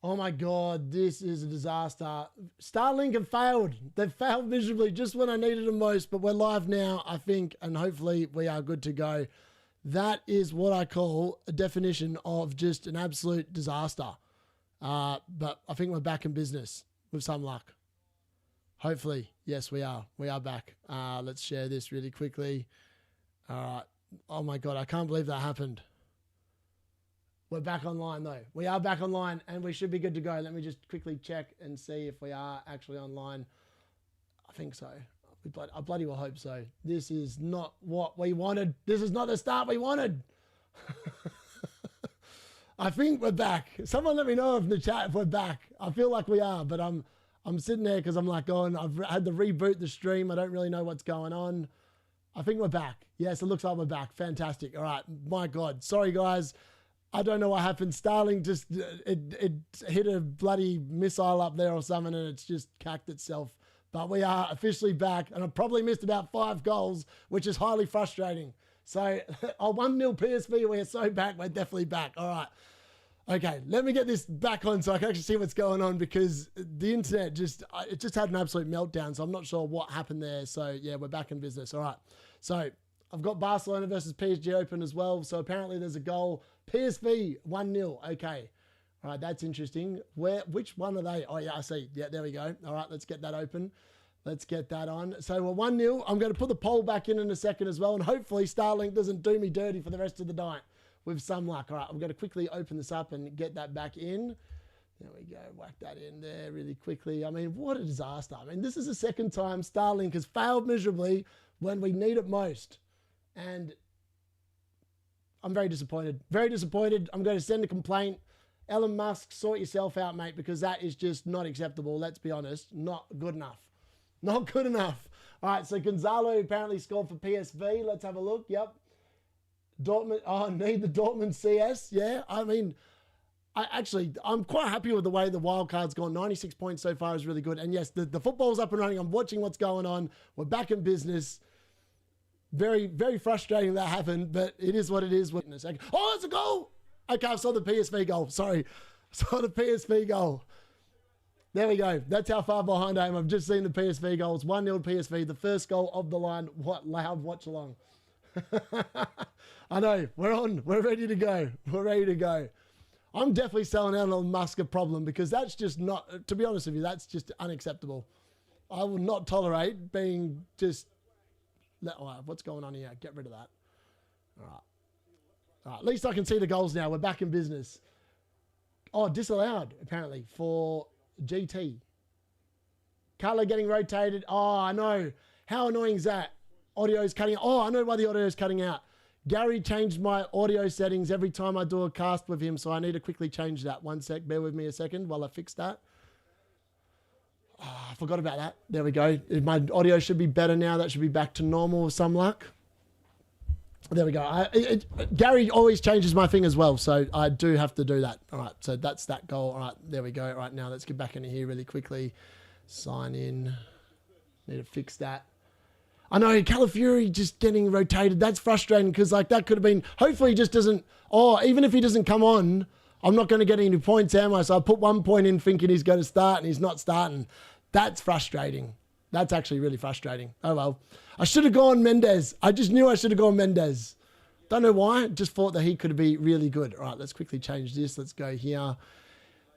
Oh my God, this is a disaster. Starlink have failed. They've failed miserably just when I needed them most, but we're live now, I think, and hopefully we are good to go. That is what I call a definition of just an absolute disaster. But I think we're back in business with some luck. Hopefully, yes, we are. We are back. Let's share this really quickly. All right. Oh my God, I can't believe that happened. We're back online though. We are back online and we should be good to go. Let me just quickly check and see if we are actually online. I think so. I bloody well hope so. This is not what we wanted. This is not the start we wanted. I think we're back. Someone let me know in the chat if we're back. I feel like we are, but I'm sitting there because I'm like going, I've had to reboot the stream. I don't really know what's going on. I think we're back. Yes, it looks like we're back. Fantastic. All right. My God. Sorry, guys. I don't know what happened. Starling just, it hit a bloody missile up there or something and it's just cacked itself. But we are officially back and I probably missed about 5 goals, which is highly frustrating. So, 1-0 PSV, we're so back. We're definitely back. All right. Okay, let me get this back on so I can actually see what's going on because the internet it just had an absolute meltdown. So I'm not sure what happened there. So yeah, we're back in business. All right. So I've got Barcelona versus PSG open as well. So apparently there's a goal. PSV 1-0. Okay. All right. That's interesting. Which one are they? Oh yeah, I see. Yeah, there we go. All right. Let's get that open. Let's get that on. So we're 1-0. I'm going to put the poll back in a second as well. And hopefully Starlink doesn't do me dirty for the rest of the night. With some luck. All right, I'm going to quickly open this up and get that back in. There we go. Whack that in there really quickly. I mean, what a disaster. I mean, this is the second time Starlink has failed miserably when we need it most. And I'm very disappointed. Very disappointed. I'm going to send a complaint. Elon Musk, sort yourself out, mate, because that is just not acceptable. Let's be honest. Not good enough. Not good enough. All right, so Gonzalo apparently scored for PSV. Let's have a look. Yep. Dortmund, I need the Dortmund CS. Yeah, I mean, I'm quite happy with the way the wild card's gone. 96 points so far is really good. And yes, the football's up and running. I'm watching what's going on. We're back in business. Very, very frustrating that happened, but it is what it is. Oh, it's a goal. Okay, I saw the PSV goal. Sorry. Saw the PSV goal. There we go. That's how far behind I am. I've just seen the PSV goals. 1-0 PSV, the first goal of the line. What loud watch along. I know, we're on, we're ready to go. We're ready to go. I'm definitely selling out on Musk a problem because that's just not, to be honest with you, that's just unacceptable. I will not tolerate being just, what's going on here? Get rid of that. All right. All right. At least I can see the goals now. We're back in business. Oh, disallowed apparently for GT. Color getting rotated. Oh, I know. How annoying is that? Audio's cutting out. Oh, I know why the audio is cutting out. Gary changed my audio settings every time I do a cast with him, so I need to quickly change that. One sec. Bear with me a second while I fix that. Oh, I forgot about that. There we go. My audio should be better now. That should be back to normal with some luck. There we go. Gary always changes my thing as well, so I do have to do that. All right, so that's that goal. All right, there we go. All right, now let's get back into here really quickly. Sign in. Need to fix that. I know, Calafiori just getting rotated. That's frustrating because like that could have been, hopefully he just doesn't, even if he doesn't come on, I'm not going to get any points, am I? So I put 1 point in thinking he's going to start and he's not starting. That's frustrating. That's actually really frustrating. Oh, well. I should have gone Mendes. I just knew I should have gone Mendes. Don't know why. Just thought that he could be really good. All right, let's quickly change this. Let's go here.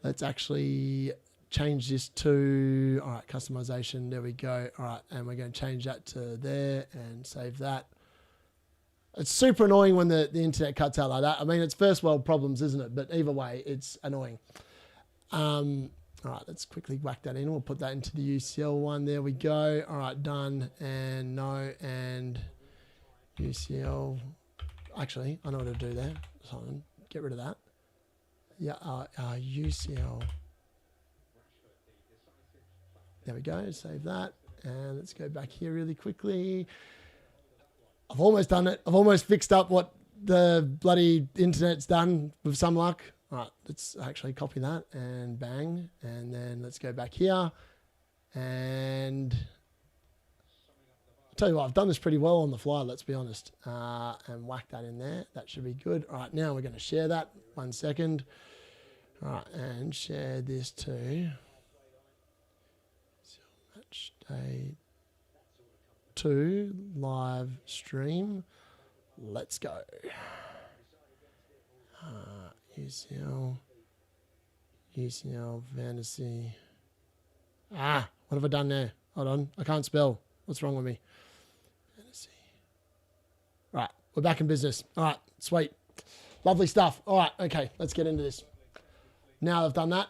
Let's actually change this to, all right, customization. There we go. All right, and we're going to change that to there and save that. It's super annoying when the internet cuts out like that. I mean, it's first world problems, isn't it? But either way, it's annoying. All right, let's quickly whack that in. We'll put that into the UCL one. There we go. All right, done. And no, and UCL. Actually, I know what to do there. Hold on. Get rid of that. Yeah, UCL. There we go, save that. And let's go back here really quickly. I've almost done it. I've almost fixed up what the bloody internet's done with some luck. All right, let's actually copy that and bang. And then let's go back here. And I'll tell you what, I've done this pretty well on the fly, let's be honest. And whack that in there. That should be good. All right, now we're going to share that. 1 second. All right, and share this to Match Day 2 live stream. Let's go. UCL Fantasy. What have I done there? Hold on, I can't spell. What's wrong with me? Fantasy. Right, we're back in business. All right, sweet. Lovely stuff. All right, okay, let's get into this. Now I've done that,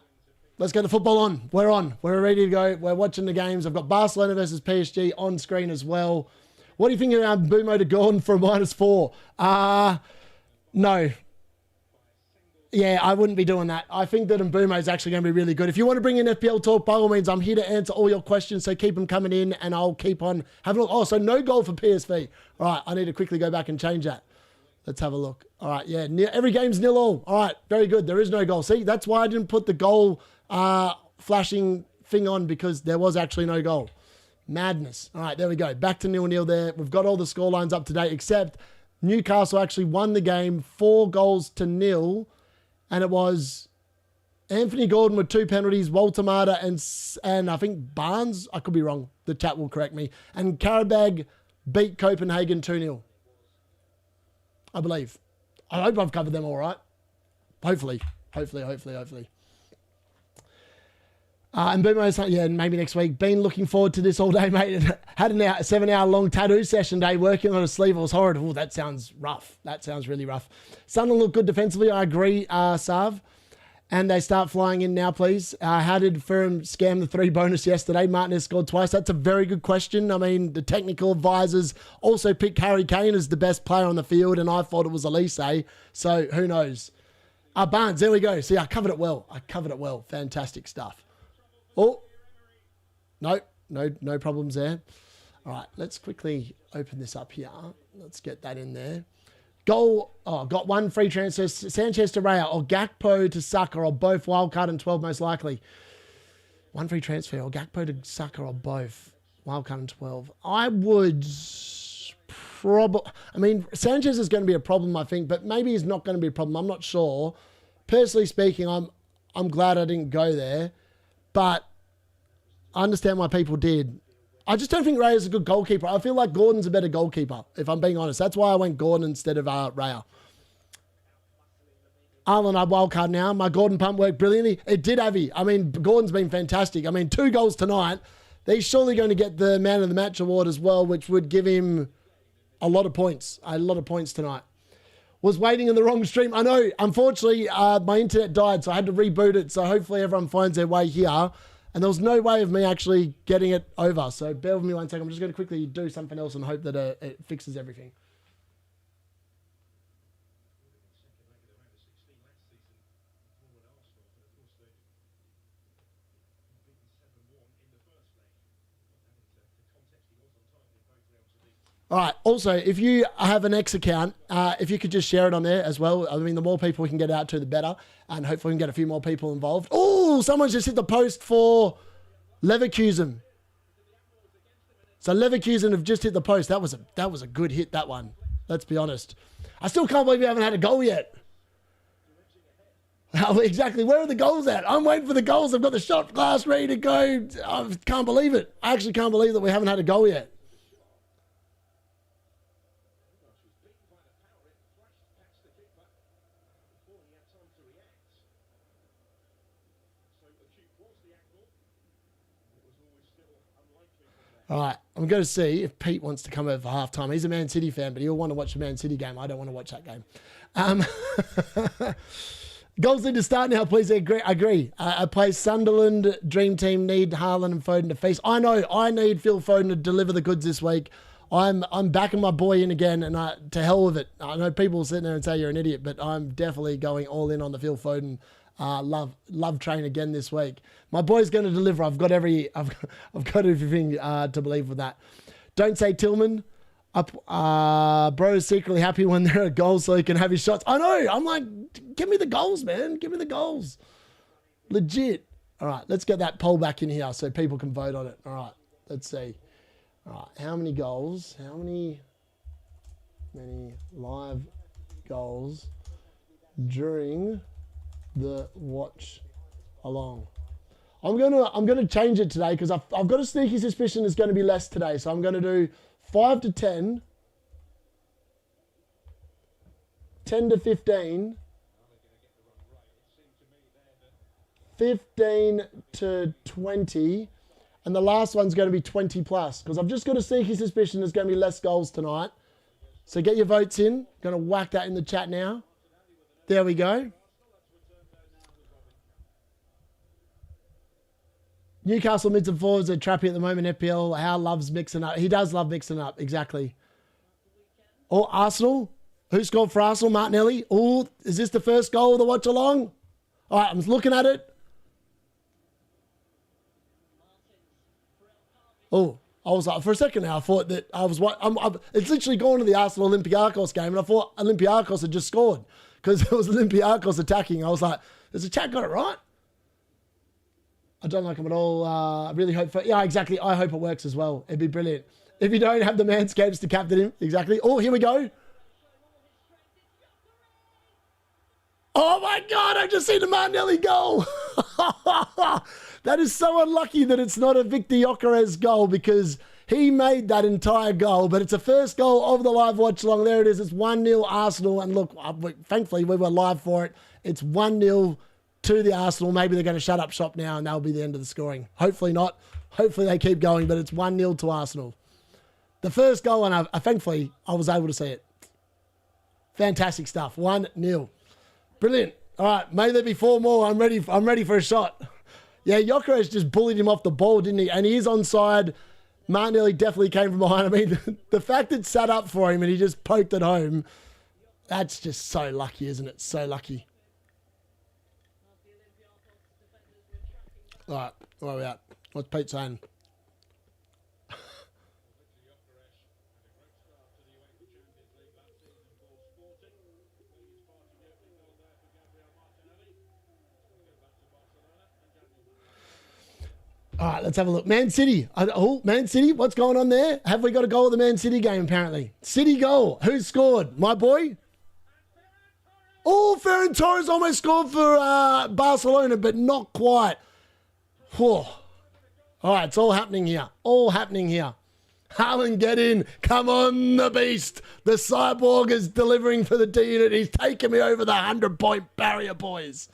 let's get the football on. We're on. We're ready to go. We're watching the games. I've got Barcelona versus PSG on screen as well. What do you think around Bumo to Gordon for a -4? No. Yeah, I wouldn't be doing that. I think that Mbumo is actually going to be really good. If you want to bring in FPL talk, by all means, I'm here to answer all your questions. So keep them coming in and I'll keep on having a look. Oh, so no goal for PSV. All right, I need to quickly go back and change that. Let's have a look. All right, yeah, every game's 0-0. All right, very good. There is no goal. See, that's why I didn't put the goal flashing thing on, because there was actually no goal. Madness. All right, there we go. Back to 0-0 there. We've got all the score lines up to date, except Newcastle actually won the game 4-0. And it was Anthony Gordon with 2 penalties, Walter Mata and I think Barnes. I could be wrong. The chat will correct me. And Qarabag beat Copenhagen 2-0. I believe. I hope I've covered them all right. Hopefully. And Boomo, yeah, maybe next week. Been looking forward to this all day, mate. Had a 7-hour-long tattoo session day working on a sleeve. It was horrid. Oh, that sounds rough. That sounds really rough. Sunderland look good defensively. I agree, Sav. And they start flying in now, please. How did Ferrum scam the 3 bonus yesterday? Martinez scored twice. That's a very good question. I mean, the technical advisors also picked Harry Kane as the best player on the field, and I thought it was Elise. So who knows? Barnes, there we go. See, I covered it well. Fantastic stuff. Oh, no problems there. All right, let's quickly open this up here. Let's get that in there. Goal, got 1 free transfer. Sanchez to Raya or Gakpo to Saka, or both wildcard and 12 most likely. 1 free transfer or Gakpo to Saka or both wildcard and 12. I would probably, I mean, Sanchez is going to be a problem, I think, but maybe he's not going to be a problem. I'm not sure. Personally speaking, I'm glad I didn't go there. But I understand why people did. I just don't think Raya's a good goalkeeper. I feel like Gordon's a better goalkeeper, if I'm being honest. That's why I went Gordon instead of Raya. Haaland, I wildcard now. My Gordon pump worked brilliantly. It did, Avi. I mean, Gordon's been fantastic. I mean, 2 goals tonight. He's surely going to get the Man of the Match award as well, which would give him a lot of points. Tonight. Was waiting in the wrong stream. I know, unfortunately, my internet died, so I had to reboot it. So hopefully everyone finds their way here. And there was no way of me actually getting it over. So bear with me 1 second. I'm just going to quickly do something else and hope that it fixes everything. All right. Also, if you have an X account, if you could just share it on there as well. I mean, the more people we can get out to, the better. And hopefully we can get a few more people involved. Oh, someone's just hit the post for Leverkusen. So Leverkusen have just hit the post. That was a good hit, that one. Let's be honest. I still can't believe we haven't had a goal yet. Exactly. Where are the goals at? I'm waiting for the goals. I've got the shot glass ready to go. I can't believe it. I actually can't believe that we haven't had a goal yet. All right, I'm going to see if Pete wants to come over for halftime. He's a Man City fan, but he'll want to watch the Man City game. I don't want to watch that game. Goals need to start now, please. I agree. I play Sunderland. Dream team need Haaland and Foden to feast. I know. I need Phil Foden to deliver the goods this week. I'm backing my boy in again, and to hell with it. I know people will sit there and say you're an idiot, but I'm definitely going all in on the Phil Foden love train again this week. My boy's going to deliver. I've got everything to believe with that. Don't say Tillman. Bro is secretly happy when there are goals so he can have his shots. I know. I'm like, give me the goals, man. Give me the goals. Legit. All right, let's get that poll back in here so people can vote on it. All right, let's see. All right, how many goals? How many live goals during the watch along. I'm gonna change it today because I've got a sneaky suspicion it's going to be less today. So I'm going to do 5 to 10, 10 to 15, 15 to 20, and the last one's going to be 20 plus because I've just got a sneaky suspicion there's going to be less goals tonight. So get your votes in. Going to whack that in the chat now. There we go. Newcastle mids and forwards are trappy at the moment. FPL, Hal loves mixing up. He does love mixing up, exactly. Oh, Arsenal. Who scored for Arsenal? Martinelli. Oh, is this the first goal of the watch along? All right, I'm looking at it. Oh, I was like, for a second now, I thought that I was what it's literally going to the Arsenal Olympiacos game, and I thought Olympiacos had just scored because it was Olympiacos attacking. I was like, has the chat got it right? I don't like them at all. I really hope for... Yeah, exactly. I hope it works as well. It'd be brilliant. If you don't have the manscapes to captain him. Exactly. Oh, here we go. Oh, my God. I've just seen the Martinelli goal. That is so unlucky that it's not a Victor Gyökeres goal because he made that entire goal. But it's a first goal of the live watch along. There it is. It's 1-0 Arsenal. And look, thankfully, we were live for it. It's 1-0 to the Arsenal. Maybe they're going to shut up shop now and that'll be the end of the scoring. Hopefully not. Hopefully they keep going, but it's 1-0 to Arsenal. The first goal, and thankfully I was able to see it. Fantastic stuff. 1-0. Brilliant. All right, may there be 4 more. I'm ready for a shot. Yeah, Gyökeres just bullied him off the ball, didn't he? And he is onside. Martinelli definitely came from behind. I mean, the fact it sat up for him and he just poked it home, that's just so lucky, isn't it? So lucky. All right, where are we at? What's Pete saying? All right, let's have a look. Man City. Oh, Man City, what's going on there? Have we got a goal of the Man City game, apparently? City goal. Who scored? My boy? Oh, Ferran Torres almost scored for Barcelona, but not quite. Whew. All right, it's all happening here. All happening here. Haaland, get in. Come on, the beast. The cyborg is delivering for the D-Unit. He's taking me over the 100-point barrier, boys.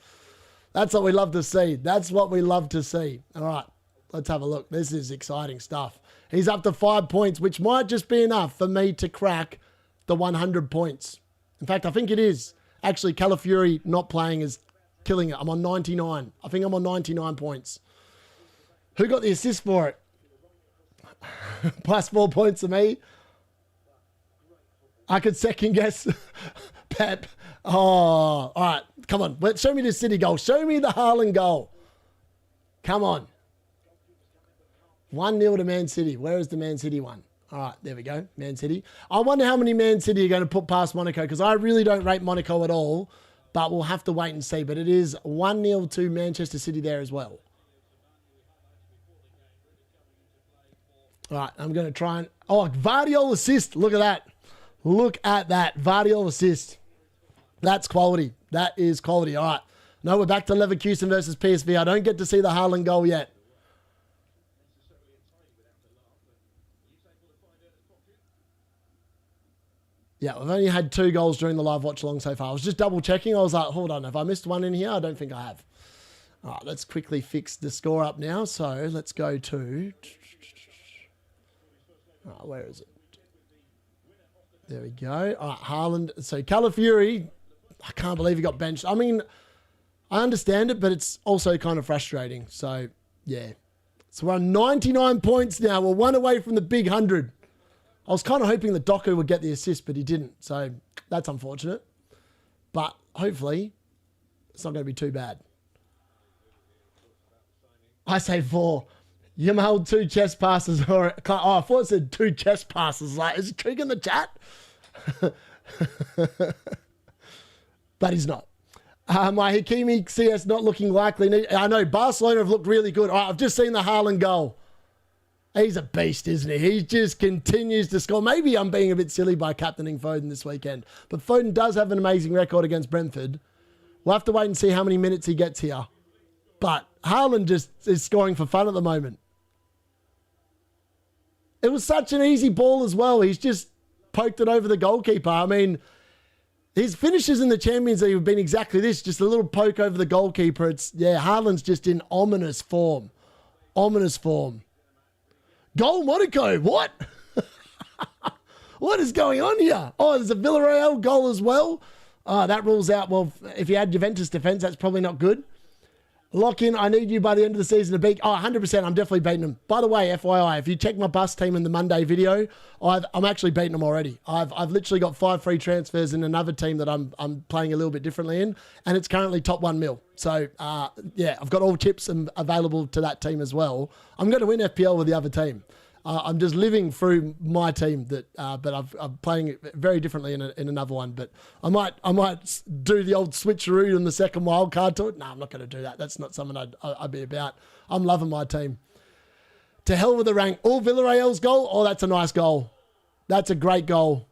That's what we love to see. That's what we love to see. All right, let's have a look. This is exciting stuff. He's up to 5 points, which might just be enough for me to crack the 100 points. In fact, I think it is. Actually, Calafiori not playing is killing it. I'm on 99. I think I'm on 99 points. Who got the assist for it? Plus 4 points to me. I could second guess Pep. Oh, all right. Come on. Show me the City goal. Show me the Haaland goal. Come on. 1-0 to Man City. Where is the Man City one? All right, there we go. Man City. I wonder how many Man City are going to put past Monaco because I really don't rate Monaco at all, but we'll have to wait and see. But it is 1-0 to Manchester City there as well. All right, I'm going to try and... Oh, Vardiol assist. Look at that. Look at that. Vardiol assist. That's quality. That is quality. All right. No, we're back to Leverkusen versus PSV. I don't get to see the Haaland goal yet. Yeah, we've only had 2 goals during the live watch along so far. I was just double checking. I was like, hold on. Have I missed one in here? I don't think I have. All right, let's quickly fix the score up now. So let's go to... Oh, where is it? There we go. All right, Haaland. So Calafiori, I can't believe he got benched. I mean, I understand it, but it's also kind of frustrating. So, yeah. So we're on 99 points now. We're 1 away from the big 100. I was kind of hoping that Doku would get the assist, but he didn't. So that's unfortunate. But hopefully, it's not going to be too bad. I say 4. Yamal 2 chest passes. Or I thought it said 2 chest passes. Like, is it Trig in the chat? But he's not. My Hakimi CS not looking likely. I know Barcelona have looked really good. I've just seen the Haaland goal. He's a beast, isn't he? He just continues to score. Maybe I'm being a bit silly by captaining Foden this weekend. But Foden does have an amazing record against Brentford. We'll have to wait and see how many minutes he gets here. But Haaland just is scoring for fun at the moment. It was such an easy ball as well. He's just poked it over the goalkeeper. I mean, his finishes in the Champions League have been exactly this, just a little poke over the goalkeeper. Haaland's just in ominous form. Ominous form. Goal Monaco, what? What is going on here? Oh, there's a Villarreal goal as well. That rules out, well, if you had Juventus defence, that's probably not good. Lock in, I need you by the end of the season to beat. 100%, I'm definitely beating them. By the way, FYI, if you check my bus team in the Monday video, I'm actually beating them already. I've literally got 5 free transfers in another team that I'm playing a little bit differently in, and it's currently top 1 mil. So, yeah, I've got all chips available to that team as well. I'm going to win FPL with the other team. I'm just living through my team, but I'm playing it very differently in another one. But I might do the old switcheroo in the second wild card to it. No, I'm not going to do that. That's not something I'd be about. I'm loving my team. To hell with the rank. All Villarreal's goal. Oh, that's a nice goal. That's a great goal.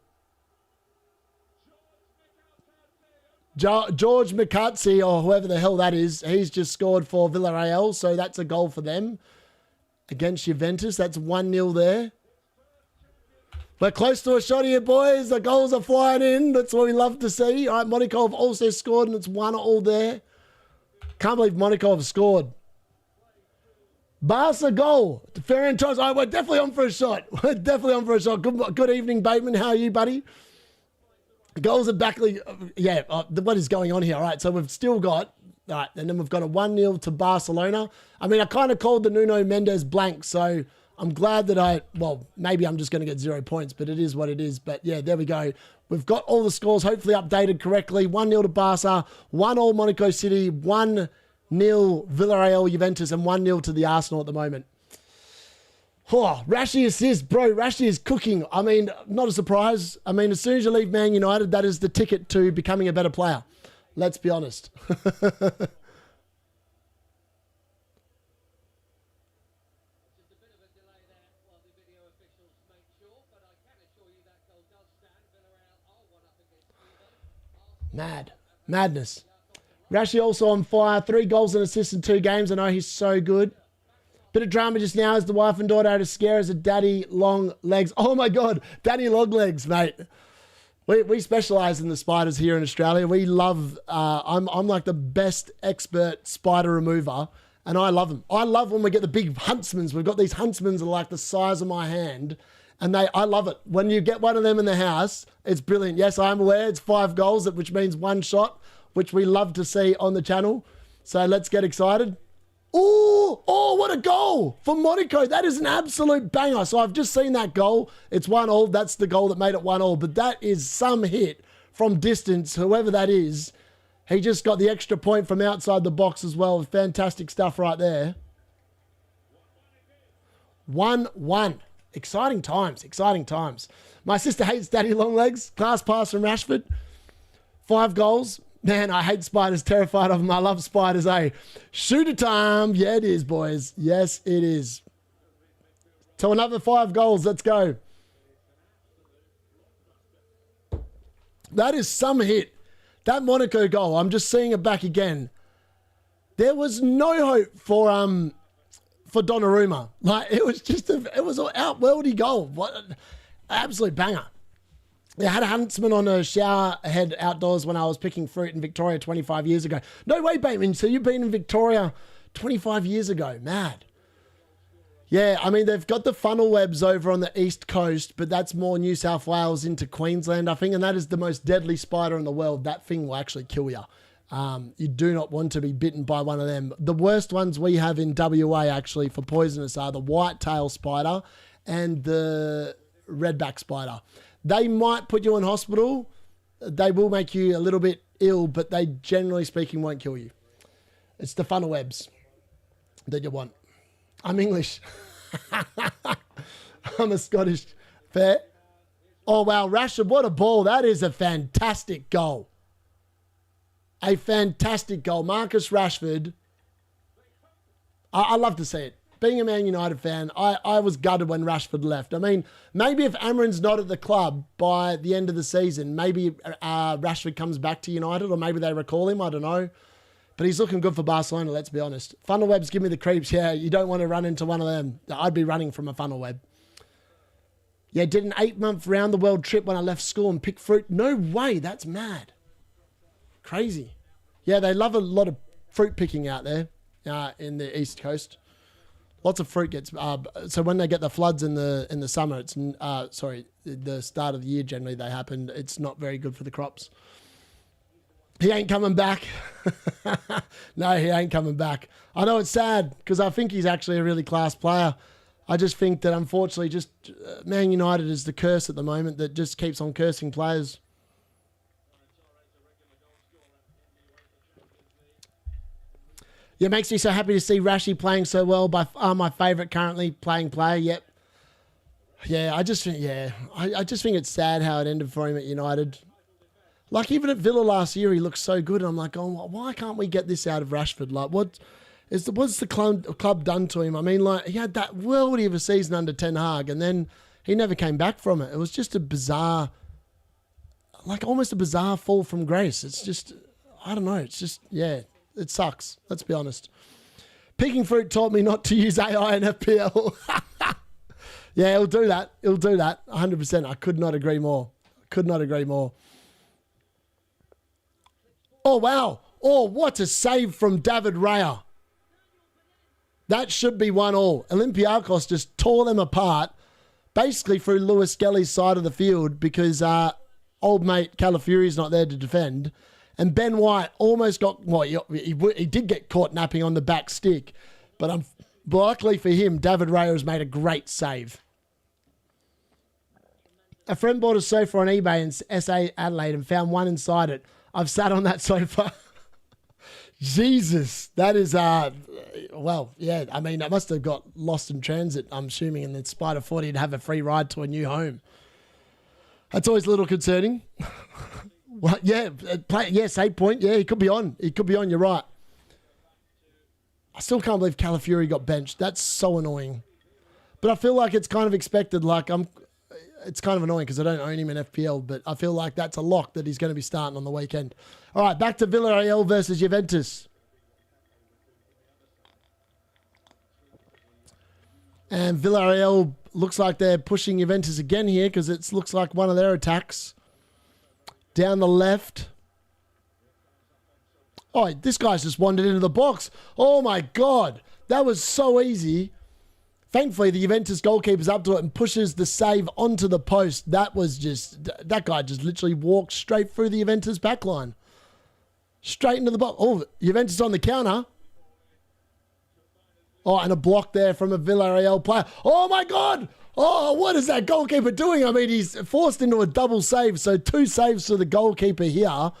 George McCarthy, or whoever the hell that is, he's just scored for Villarreal, so that's a goal for them. Against Juventus, that's 1-0 there. We're close to a shot here, boys. The goals are flying in. That's what we love to see. All right, Monaco have also scored, and it's 1-1 there. Can't believe Monaco have scored. Barca goal. Ferran Torres. All right, we're definitely on for a shot. We're definitely on for a shot. Good evening, Bateman. How are you, buddy? Goals are back. Yeah, what is going on here? All right, so we've still got... All right, and then we've got a 1-0 to Barcelona. I mean, I kind of called the Nuno Mendes blank, so I'm glad that well, maybe I'm just going to get 0 points, but it is what it is. But yeah, there we go. We've got all the scores hopefully updated correctly. 1-0 to Barca, 1-1 Monaco City, 1-0 Villarreal Juventus, and 1-0 to the Arsenal at the moment. Oh, Rashi assist, bro. Rashi is cooking. I mean, not a surprise. I mean, as soon as you leave Man United, that is the ticket to becoming a better player. Let's be honest. Madness. Rashi also on fire. 3 goals and assists in 2 games. I know he's so good. Bit of drama just now as the wife and daughter had a scare as a daddy long legs. Oh my God, daddy long legs, mate. We specialise in the spiders here in Australia. We love, I'm like the best expert spider remover, and I love them. I love when we get the big huntsmans. We've got these huntsmans that are like the size of my hand, and I love it. When you get one of them in the house, it's brilliant. Yes, I'm aware it's 5 goals, which means 1 shot, which we love to see on the channel. So let's get excited. Oh, what a goal for Monaco. That is an absolute banger. So I've just seen that goal. It's 1-1. That's the goal that made it 1-1. But that is some hit from distance, whoever that is. He just got the extra point from outside the box as well. Fantastic stuff right there. 1-1. Exciting times. Exciting times. My sister hates daddy long legs. Class pass from Rashford. 5 goals. Man, I hate spiders, terrified of them. I love spiders, eh? Shooter time. Yeah, it is, boys. Yes, it is. To another 5 goals. Let's go. That is some hit. That Monaco goal, I'm just seeing it back again. There was no hope for Donnarumma. Like, it was just it was an outworldy goal. What an absolute banger. I had a huntsman on a shower head outdoors when I was picking fruit in Victoria 25 years ago. No way, Bateman. So you've been in Victoria 25 years ago. Mad. Yeah, I mean, they've got the funnel webs over on the east coast, but that's more New South Wales into Queensland, I think, and that is the most deadly spider in the world. That thing will actually kill you. You do not want to be bitten by one of them. The worst ones we have in WA, actually, for poisonous are the white-tail spider and the redback spider. They might put you in hospital. They will make you a little bit ill, but they, generally speaking, won't kill you. It's the funnel webs that you want. I'm English. I'm a Scottish. Fair. Oh, wow. Rashford, what a ball. That is a fantastic goal. A fantastic goal. Marcus Rashford. I love to see it. being a Man United fan, I was gutted when Rashford left. I mean, maybe if Amrin's not at the club by the end of the season, maybe Rashford comes back to United, or maybe they recall him. I don't know. But he's looking good for Barcelona, let's be honest. Funnel webs give me the creeps. Yeah, you don't want to run into one of them. I'd be running from a funnel web. Yeah, did an 8-month round-the-world trip when I left school and picked fruit. No way, that's mad. Crazy. Yeah, they love a lot of fruit picking out there in the East Coast. Lots of fruit gets... so when they get the floods in the summer, it's... the start of the year generally they happen. It's not very good for the crops. He ain't coming back. No, he ain't coming back. I know it's sad because I think he's actually a really class player. I just think that unfortunately just Man United is the curse at the moment that just keeps on cursing players. Yeah, it makes me so happy to see Rashi playing so well. By far my favourite currently playing player. Yep. Yeah, I just think it's sad how it ended for him at United. Like, even at Villa last year, he looked so good. And I'm like, oh, why can't we get this out of Rashford? Like, what's the club done to him? I mean, like, he had that worldie of a season under Ten Hag, and then he never came back from it. It was just a bizarre, like, almost a bizarre fall from grace. It's just, I don't know. It's just, yeah, it sucks. Let's be honest. Picking fruit taught me not to use AI in FPL. Yeah, he'll do that. He'll do that. 100%. I could not agree more. Could not agree more. Oh, wow. Oh, what a save from David Raya. That should be 1-1. Olympiacos just tore them apart, basically through Lewis Skelly's side of the field because old mate Calafiori's not there to defend. And Ben White almost got, well, he did get caught napping on the back stick. But luckily for him, David Raya has made a great save. A friend bought a sofa on eBay in SA Adelaide and found one inside it. I've sat on that sofa. Jesus, that is, well, yeah, I mean, it must have got lost in transit, I'm assuming, and in spite of 40 to have a free ride to a new home. That's always a little concerning. Well, yeah, yes, 8 point. Yeah, he could be on. He could be on, you're right. I still can't believe Calafiori got benched. That's so annoying. But I feel like it's kind of expected. Like, it's kind of annoying because I don't own him in FPL, but I feel like that's a lock that he's going to be starting on the weekend. All right, back to Villarreal versus Juventus. And Villarreal looks like they're pushing Juventus again here because it looks like one of their attacks. Down the left. Oh, this guy's just wandered into the box. Oh, my God. That was so easy. Thankfully, the Juventus goalkeeper's up to it and pushes the save onto the post. That guy just literally walked straight through the Juventus backline. Straight into the box. Oh, Juventus on the counter. Oh, and a block there from a Villarreal player. Oh, my God. Oh, what is that goalkeeper doing? I mean, he's forced into a double save. So 2 saves for the goalkeeper here.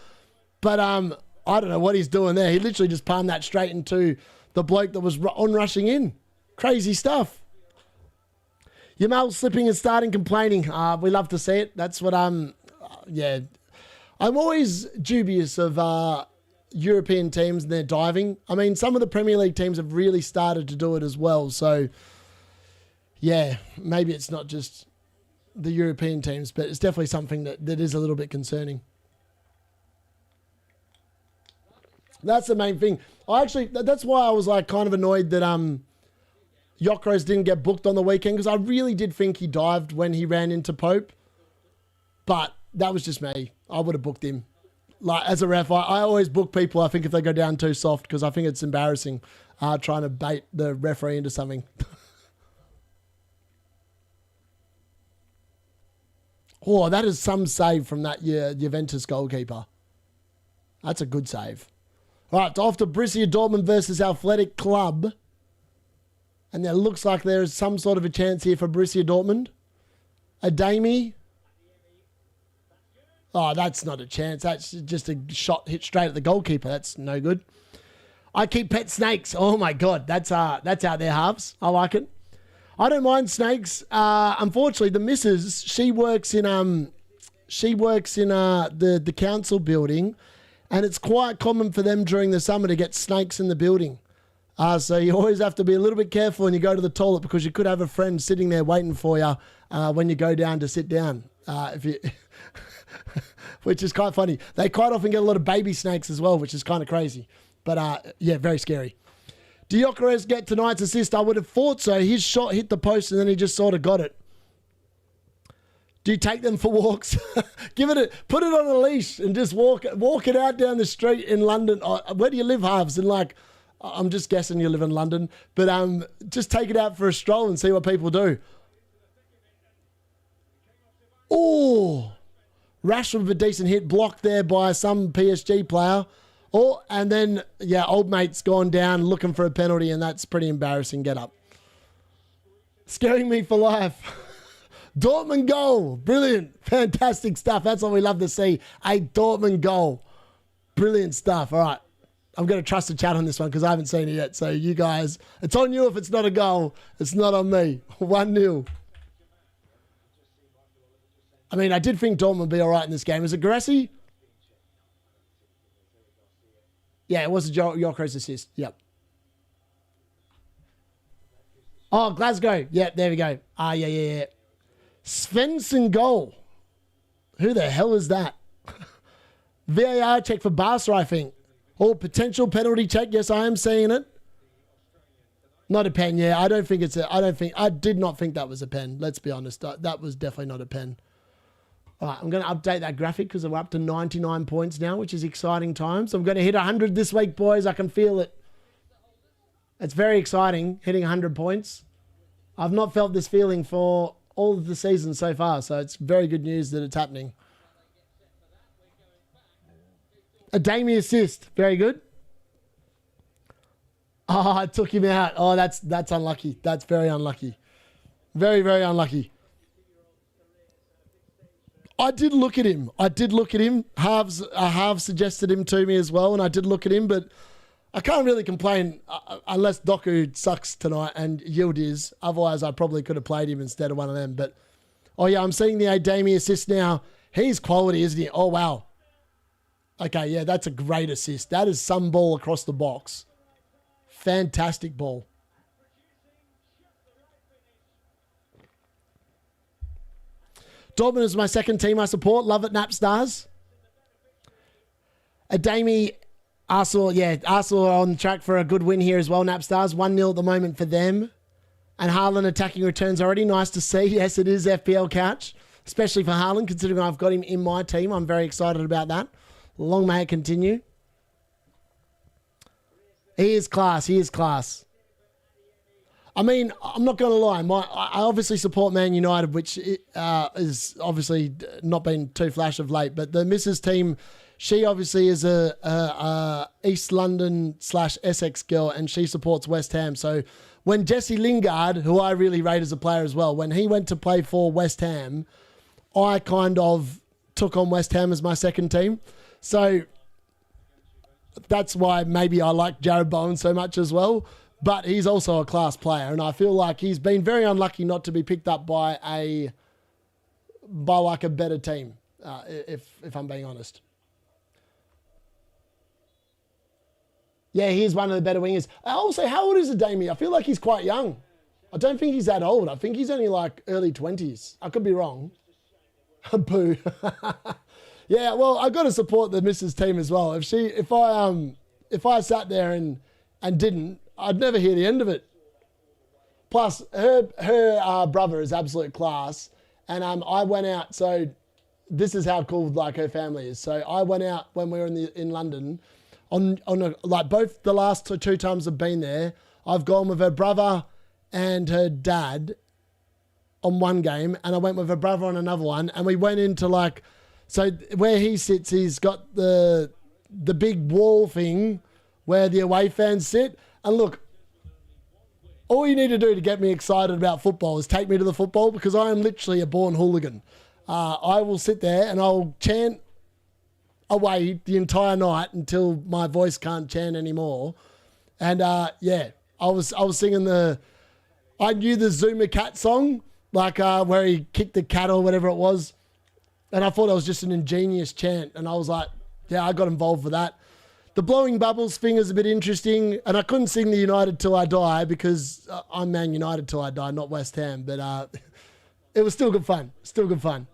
But I don't know what he's doing there. He literally just palmed that straight into the bloke that was on-rushing in. Crazy stuff. Yamal slipping and starting complaining. We love to see it. That's what yeah. I'm always dubious of European teams and their diving. I mean, some of the Premier League teams have really started to do it as well. So, yeah, maybe it's not just the European teams, but it's definitely something that is a little bit concerning. That's the main thing. That's why I was like kind of annoyed that Yokros didn't get booked on the weekend because I really did think he dived when he ran into Pope. But that was just me. I would have booked him. Like, as a ref, I always book people, I think, if they go down too soft because I think it's embarrassing trying to bait the referee into something. Oh, that is some save from that Juventus goalkeeper. That's a good save. All right, off to Borussia Dortmund versus Athletic Club. And it looks like there is some sort of a chance here for Borussia Dortmund. Ademi. Oh, that's not a chance. That's just a shot hit straight at the goalkeeper. That's no good. I keep pet snakes. Oh, my God. That's out there, halves. I like it. I don't mind snakes. Unfortunately, the missus, she works in the council building, and it's quite common for them during the summer to get snakes in the building. So you always have to be a little bit careful when you go to the toilet because you could have a friend sitting there waiting for you when you go down to sit down. Which is quite funny. They quite often get a lot of baby snakes as well, which is kind of crazy. But yeah, very scary. Did Gyökeres get tonight's assist? I would have thought so. His shot hit the post and then he just sort of got it. Do you take them for walks? Put it on a leash and just walk it out down the street in London. Where do you live, Halves? And like, I'm just guessing you live in London, but just take it out for a stroll and see what people do. Oh, Rashford with a decent hit, blocked there by some PSG player. Oh, and then, yeah, old mate's gone down looking for a penalty, and that's pretty embarrassing. Get up. Scaring me for life. Dortmund goal. Brilliant. Fantastic stuff. That's what we love to see. A Dortmund goal. Brilliant stuff. All right. I'm going to trust the chat on this one because I haven't seen it yet. So you guys, it's on you if it's not a goal. It's not on me. 1-0. I mean, I did think Dortmund would be all right in this game. Is it Guerresi? Yeah, it was a Gyökeres assist. Yep. Oh, Glasgow. Yep, there we go. Yeah. Svensson goal. Who the hell is that? VAR check for Barca, I think. Oh, potential penalty check. Yes, I am seeing it. Not a pen, yeah. I did not think that was a pen. Let's be honest. That was definitely not a pen. All right, I'm going to update that graphic because we're up to 99 points now, which is exciting times. I'm going to hit 100 this week, boys. I can feel it. It's very exciting, hitting 100 points. I've not felt this feeling for all of the season so far, so it's very good news that it's happening. A Damie assist. Very good. Oh, I took him out. Oh, that's unlucky. That's very unlucky. Very, very unlucky. I did look at him. Halves suggested him to me as well, and I did look at him, but I can't really complain unless Doku sucks tonight and Yildiz. Otherwise, I probably could have played him instead of one of them. But, oh, yeah, I'm seeing the Adami assist now. He's quality, isn't he? Oh, wow. Okay, yeah, that's a great assist. That is some ball across the box. Fantastic ball. Dortmund is my second team I support. Love it, Napstars. Adami, Arsenal, yeah, Arsenal are on track for a good win here as well, Napstars. 1-0 at the moment for them. And Haaland attacking returns already. Nice to see. Yes, it is FPL Couch, especially for Haaland, considering I've got him in my team. I'm very excited about that. Long may it continue. He is class. He is class. I mean, I'm not going to lie. I obviously support Man United, which is obviously not been too flash of late. But the Mrs. team, she obviously is a East London / Essex girl, and she supports West Ham. So when Jesse Lingard, who I really rate as a player as well, when he went to play for West Ham, I kind of took on West Ham as my second team. So that's why maybe I like Jared Bowen so much as well. But he's also a class player, and I feel like he's been very unlucky not to be picked up by like a better team, if I'm being honest. Yeah, he's one of the better wingers. Also, how old is Adami? I feel like he's quite young. I don't think he's that old. I think he's only like early 20s. I could be wrong. Boo. Yeah, well, I've got to support the Mrs. team as well. If I sat there and didn't, I'd never hear the end of it. Plus, her brother is absolute class, and I went out. So this is how cool like her family is. So I went out when we were in London, like both the last two times I've been there. I've gone with her brother and her dad on one game, and I went with her brother on another one, and we went into like, so where he sits, he's got the big wall thing where the away fans sit. And look, all you need to do to get me excited about football is take me to the football, because I am literally a born hooligan. I will sit there and I'll chant away the entire night until my voice can't chant anymore. And yeah, I was singing I knew the Zuma Cat song, like where he kicked the cat or whatever it was. And I thought it was just an ingenious chant. And I was like, yeah, I got involved with that. The blowing bubbles thing is a bit interesting, and I couldn't sing the United Till I Die because I'm Man United till I die, not West Ham, but it was still good fun. Still good fun.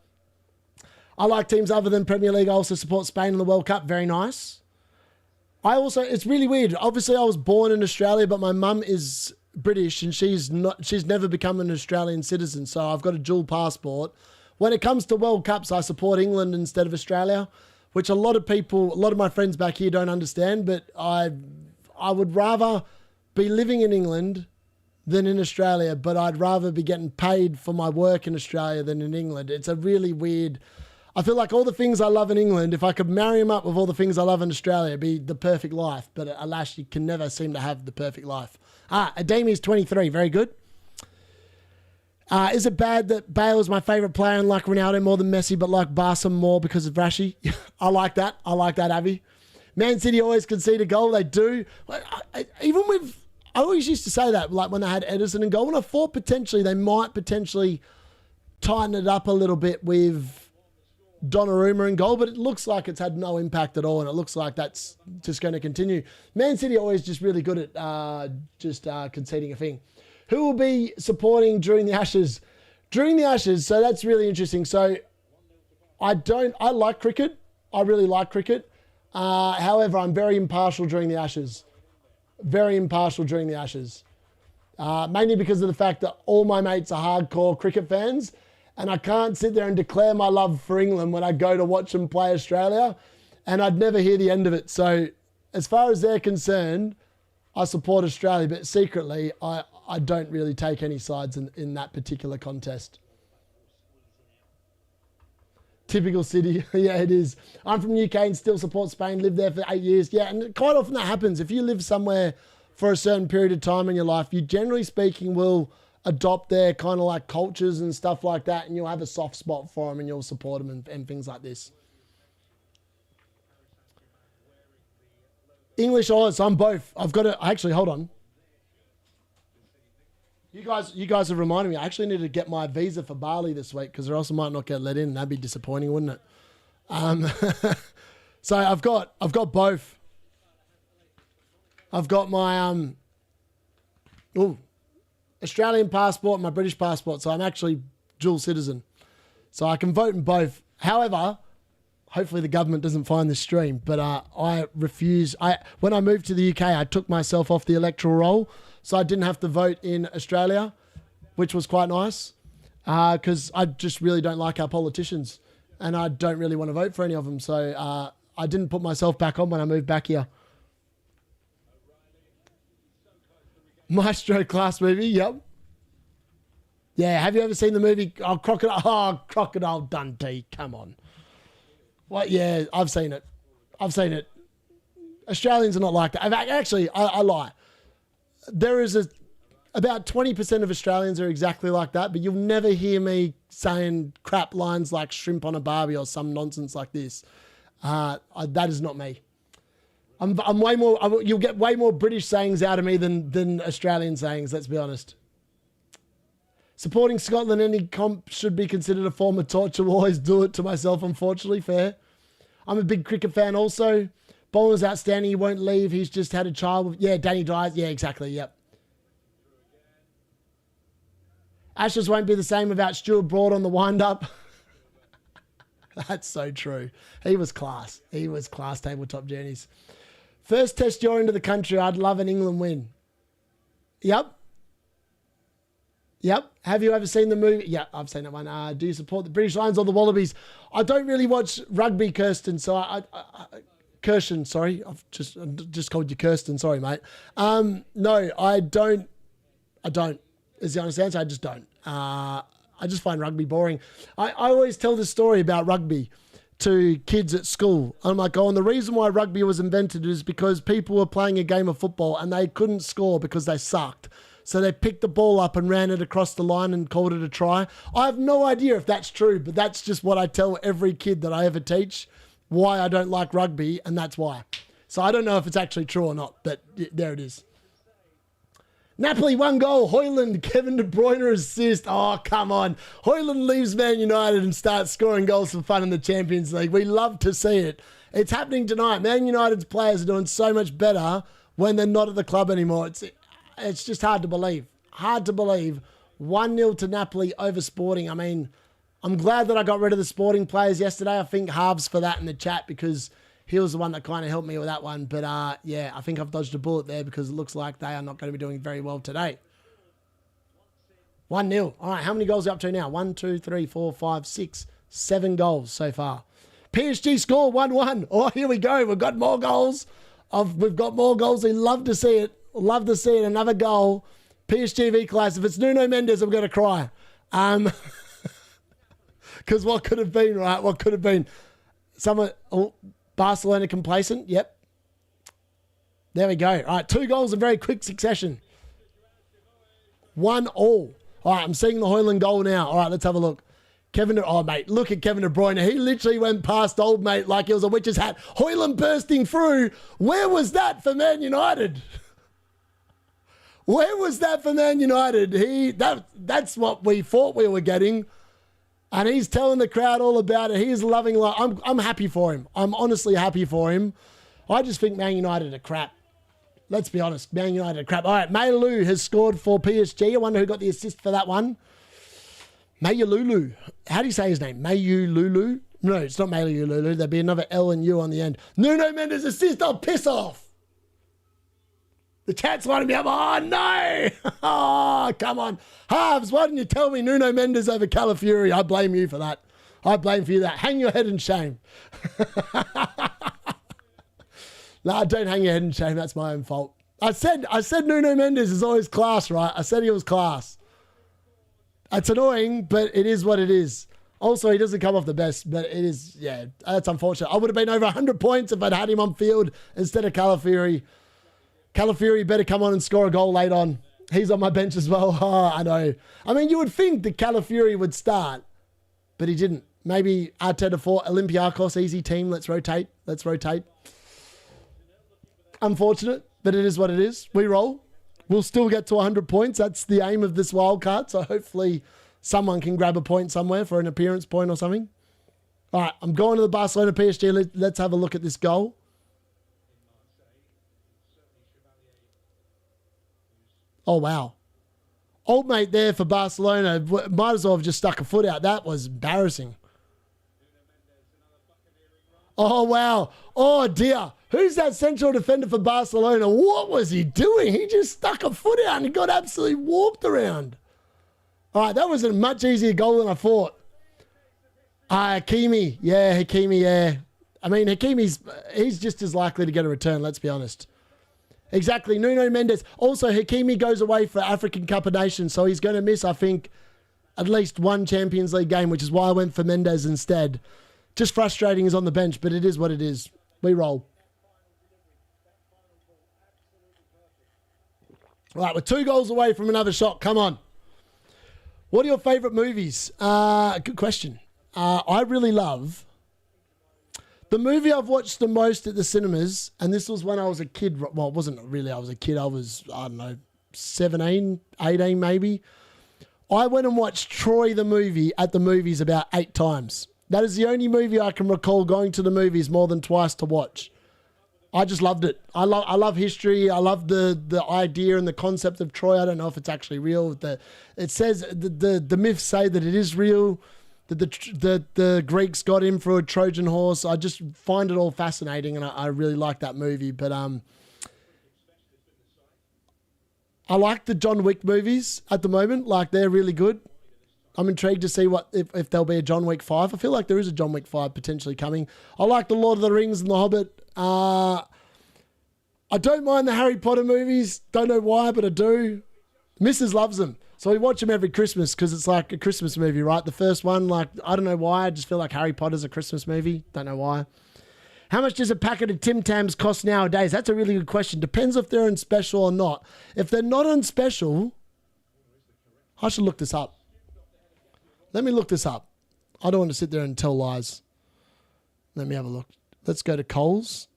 I like teams other than Premier League. I also support Spain in the World Cup. Very nice. It's really weird. Obviously, I was born in Australia, but my mum is British and she's never become an Australian citizen, so I've got a dual passport. When it comes to World Cups, I support England instead of Australia, which a lot of my friends back here don't understand, but I would rather be living in England than in Australia, but I'd rather be getting paid for my work in Australia than in England. It's a really weird... I feel like all the things I love in England, if I could marry them up with all the things I love in Australia, it'd be the perfect life. But alas, you can never seem to have the perfect life. Adami's 23. Very good. Is it bad that Bale is my favourite player and like Ronaldo more than Messi, but like Barca more because of Rashi? I like that. I like that, Avi. Man City always concede a goal. They do. I always used to say that, like when they had Edison in goal, and I thought they might potentially tighten it up a little bit with Donnarumma in goal, but it looks like it's had no impact at all, and it looks like that's just going to continue. Man City always just really good at conceding a thing. Who will be supporting during the Ashes? During the Ashes, so that's really interesting. So I like cricket. I really like cricket. However, I'm very impartial during the Ashes. Very impartial during the Ashes. Mainly because of the fact that all my mates are hardcore cricket fans, and I can't sit there and declare my love for England when I go to watch them play Australia, and I'd never hear the end of it. So as far as they're concerned, I support Australia, but secretly I don't really take any sides in that particular contest. Typical City. Yeah, it is. I'm from UK and still support Spain, lived there for 8 years. Yeah, and quite often that happens. If you live somewhere for a certain period of time in your life, you generally speaking will adopt their kind of like cultures and stuff like that, and you'll have a soft spot for them and you'll support them and things like this. English or Oz, I'm both. I've got to actually hold on. You guys have reminded me. I actually need to get my visa for Bali this week because or else I might not get let in. That'd be disappointing, wouldn't it? So I've got both. I've got my Australian passport and my British passport, so I'm actually dual citizen. So I can vote in both. However, hopefully the government doesn't find this stream, but I refuse. When I moved to the UK, I took myself off the electoral roll, so I didn't have to vote in Australia, which was quite nice, because I just really don't like our politicians, and I don't really want to vote for any of them. So I didn't put myself back on when I moved back here. Maestro class movie, yep. Yeah, have you ever seen the movie Crocodile Dundee? Come on. What? Yeah, I've seen it. Australians are not like that. Actually, I lie. There is about 20% of Australians are exactly like that, but you'll never hear me saying crap lines like shrimp on a barbie or some nonsense like this. That is not me. I'm way more. You'll get way more British sayings out of me than Australian sayings. Let's be honest. Supporting Scotland any comp should be considered a form of torture. Will always do it to myself. Unfortunately, fair. I'm a big cricket fan. Also, Bowler's outstanding. He won't leave. He's just had a child. Yeah, Danny dies. Yeah, exactly. Yep. Ashes won't be the same without Stuart Broad on the wind-up. That's so true. He was class. Tabletop journeys. First test you're into the country, I'd love an England win. Yep. Have you ever seen the movie? Yeah, I've seen that one. Do you support the British Lions or the Wallabies? I don't really watch rugby, Kirsten. So Kirsten, sorry. I've just called you Kirsten. Sorry, mate. No, I don't. Is the honest answer. I just don't. I just find rugby boring. I always tell this story about rugby to kids at school. I'm like, and the reason why rugby was invented is because people were playing a game of football and they couldn't score because they sucked. So they picked the ball up and ran it across the line and called it a try. I have no idea if that's true, but that's just what I tell every kid that I ever teach, why I don't like rugby, and that's why. So I don't know if it's actually true or not, but there it is. Napoli 1 goal, Haaland, Kevin De Bruyne assist. Oh, come on. Haaland leaves Man United and starts scoring goals for fun in the Champions League. We love to see it. It's happening tonight. Man United's players are doing so much better when they're not at the club anymore. It's just hard to believe. Hard to believe. 1-0 to Napoli over Sporting. I mean, I'm glad that I got rid of the Sporting players yesterday. I think halves for that in the chat because he was the one that kind of helped me with that one. But, yeah, I think I've dodged a bullet there because it looks like they are not going to be doing very well today. 1-0. All right, how many goals are you up to now? 1, 2, 3, 4, 5, 6, 7 goals so far. PSG score 1-1. Oh, here we go. We've got more goals. We've got more goals. We love to see it. Love to see it. Another goal. PSG have equalised. If it's Nuno Mendes, I'm going to cry. Because what could have been, right? What could have been? Barcelona complacent. Yep. There we go. All right, 2 goals in very quick succession. 1-1. All right, I'm seeing the Haaland goal now. All right, let's have a look. Mate, look at Kevin De Bruyne. He literally went past old mate like it was a witch's hat. Haaland bursting through. Where was that for Man United? Where was that for Man United? That's what we thought we were getting. And he's telling the crowd all about it. He's loving life. I'm happy for him. I'm honestly happy for him. I just think Man United are crap. Let's be honest. Man United are crap. All right, Maylou has scored for PSG. I wonder who got the assist for that one. Mayululu. How do you say his name? Mayululu? No, it's not Mayululu. There'll be another L and U on the end. Nuno Mendes assist. Oh, piss off. The chat's lining me up. Oh, no. Oh, come on. Halves, why didn't you tell me Nuno Mendes over Calafiori? I blame you for that. I blame for you that. Hang your head in shame. Nah, don't hang your head in shame. That's my own fault. I said Nuno Mendes is always class, right? I said he was class. It's annoying, but it is what it is. Also, he doesn't come off the best, but it is, yeah, that's unfortunate. I would have been over 100 points if I'd had him on field instead of Calafiori. Calafiori better come on and score a goal late on. He's on my bench as well. Oh, I know. I mean, you would think that Calafiori would start, but he didn't. Maybe Arteta for Olympiacos, easy team. Let's rotate. Let's rotate. Unfortunate, but it is what it is. We roll. We'll still get to 100 points. That's the aim of this wild card. So hopefully someone can grab a point somewhere for an appearance point or something. All right, I'm going to the Barcelona PSG. Let's have a look at this goal. Oh, wow. Old mate there for Barcelona. Might as well have just stuck a foot out. That was embarrassing. Oh, wow. Oh, dear. Who's that central defender for Barcelona? What was he doing? He just stuck a foot out and he got absolutely warped around. All right, that was a much easier goal than I thought. Hakimi. Yeah, Hakimi, yeah. I mean, he's just as likely to get a return, let's be honest. Exactly, Nuno Mendes. Also, Hakimi goes away for African Cup of Nations, so he's going to miss, I think, at least one Champions League game, which is why I went for Mendes instead. Just frustrating he's on the bench, but it is what it is. We roll. All right, we're 2 goals away from another shot. Come on. What are your favourite movies? Good question. I really love... The movie I've watched the most at the cinemas, and this was when I was a kid. Well, it wasn't really I was a kid. I was, I don't know, 17, 18 maybe. I went and watched Troy the movie at the movies about 8 times. That is the only movie I can recall going to the movies more than twice to watch. I just loved it. I love history. I love the idea and the concept of Troy. I don't know if it's actually real. It says the myths say that it is real. The Greeks got him for a Trojan horse. I just find it all fascinating, and I really like that movie. But I like the John Wick movies at the moment. Like, they're really good. I'm intrigued to see if there'll be a John Wick 5. I feel like there is a John Wick 5 potentially coming. I like the Lord of the Rings and the Hobbit. I don't mind the Harry Potter movies. Don't know why, but I do. Mrs. loves them. So we watch them every Christmas because it's like a Christmas movie, right? The first one, like, I don't know why. I just feel like Harry Potter's a Christmas movie. Don't know why. How much does a packet of Tim Tams cost nowadays? That's a really good question. Depends if they're on special or not. If they're not on special, I should look this up. Let me look this up. I don't want to sit there and tell lies. Let me have a look. Let's go to Coles.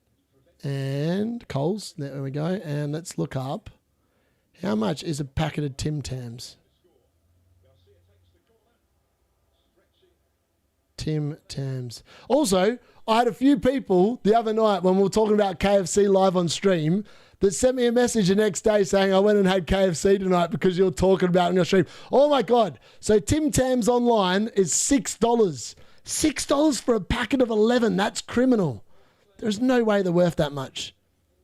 And Coles, there we go. And let's look up. How much is a packet of Tim Tams? Tim Tams. Also, I had a few people the other night when we were talking about KFC live on stream that sent me a message the next day saying, I went and had KFC tonight because you're talking about it on your stream. Oh my God. So Tim Tams online is $6. $6 for a packet of 11. That's criminal. There's no way they're worth that much.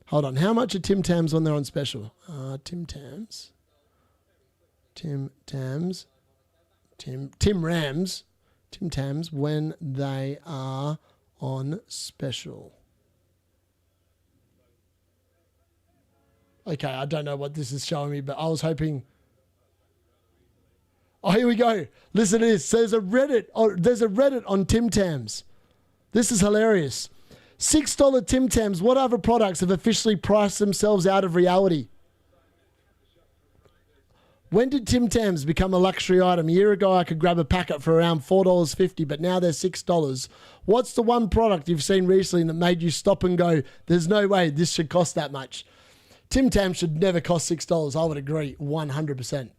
Hold on. How much are Tim Tams when they're on special? Tim Tams. Tim Tams. Tim Rams. Tim Tams when they are on special. Okay, I don't know what this is showing me, but I was hoping. Oh, here we go. Listen to this. So there's a Reddit on Tim Tams. This is hilarious. $6 Tim Tams. What other products have officially priced themselves out of reality? When did Tim Tams become a luxury item? A year ago, I could grab a packet for around $4.50, but now they're $6. What's the one product you've seen recently that made you stop and go, there's no way this should cost that much? Tim Tams should never cost $6. I would agree 100%.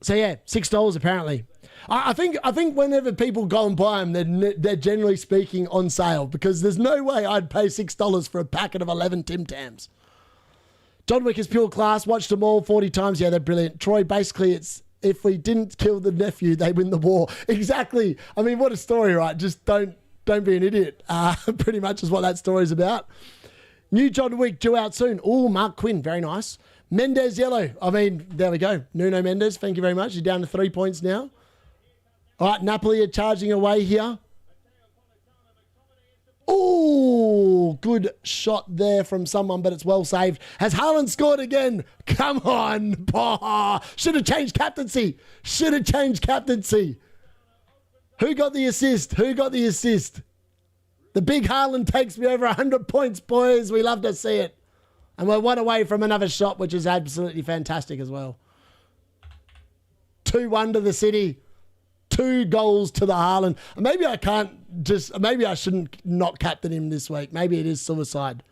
So yeah, $6 apparently. I think whenever people go and buy them, they're generally speaking on sale because there's no way I'd pay $6 for a packet of 11 Tim Tams. John Wick is pure class. Watched them all 40 times. Yeah, they're brilliant. Troy, basically, it's if we didn't kill the nephew, they win the war. Exactly. I mean, what a story, right? Just don't be an idiot. Pretty much is what that story's about. New John Wick due out soon. Oh, Mark Quinn, very nice. Mendes yellow. I mean, there we go. Nuno Mendes, thank you very much. You're down to 3 points now. All right, Napoli are charging away here. Oh, good shot there from someone, but it's well saved. Has Haaland scored again? Come on. Oh, should have changed captaincy. Should have changed captaincy. Who got the assist? Who got the assist? The big Haaland takes me over 100 points, boys. We love to see it. And we're one away from another shot, which is absolutely fantastic as well. 2-1 to the City. 2 goals to the Haaland. Maybe I shouldn't not captain him this week. Maybe it is suicide.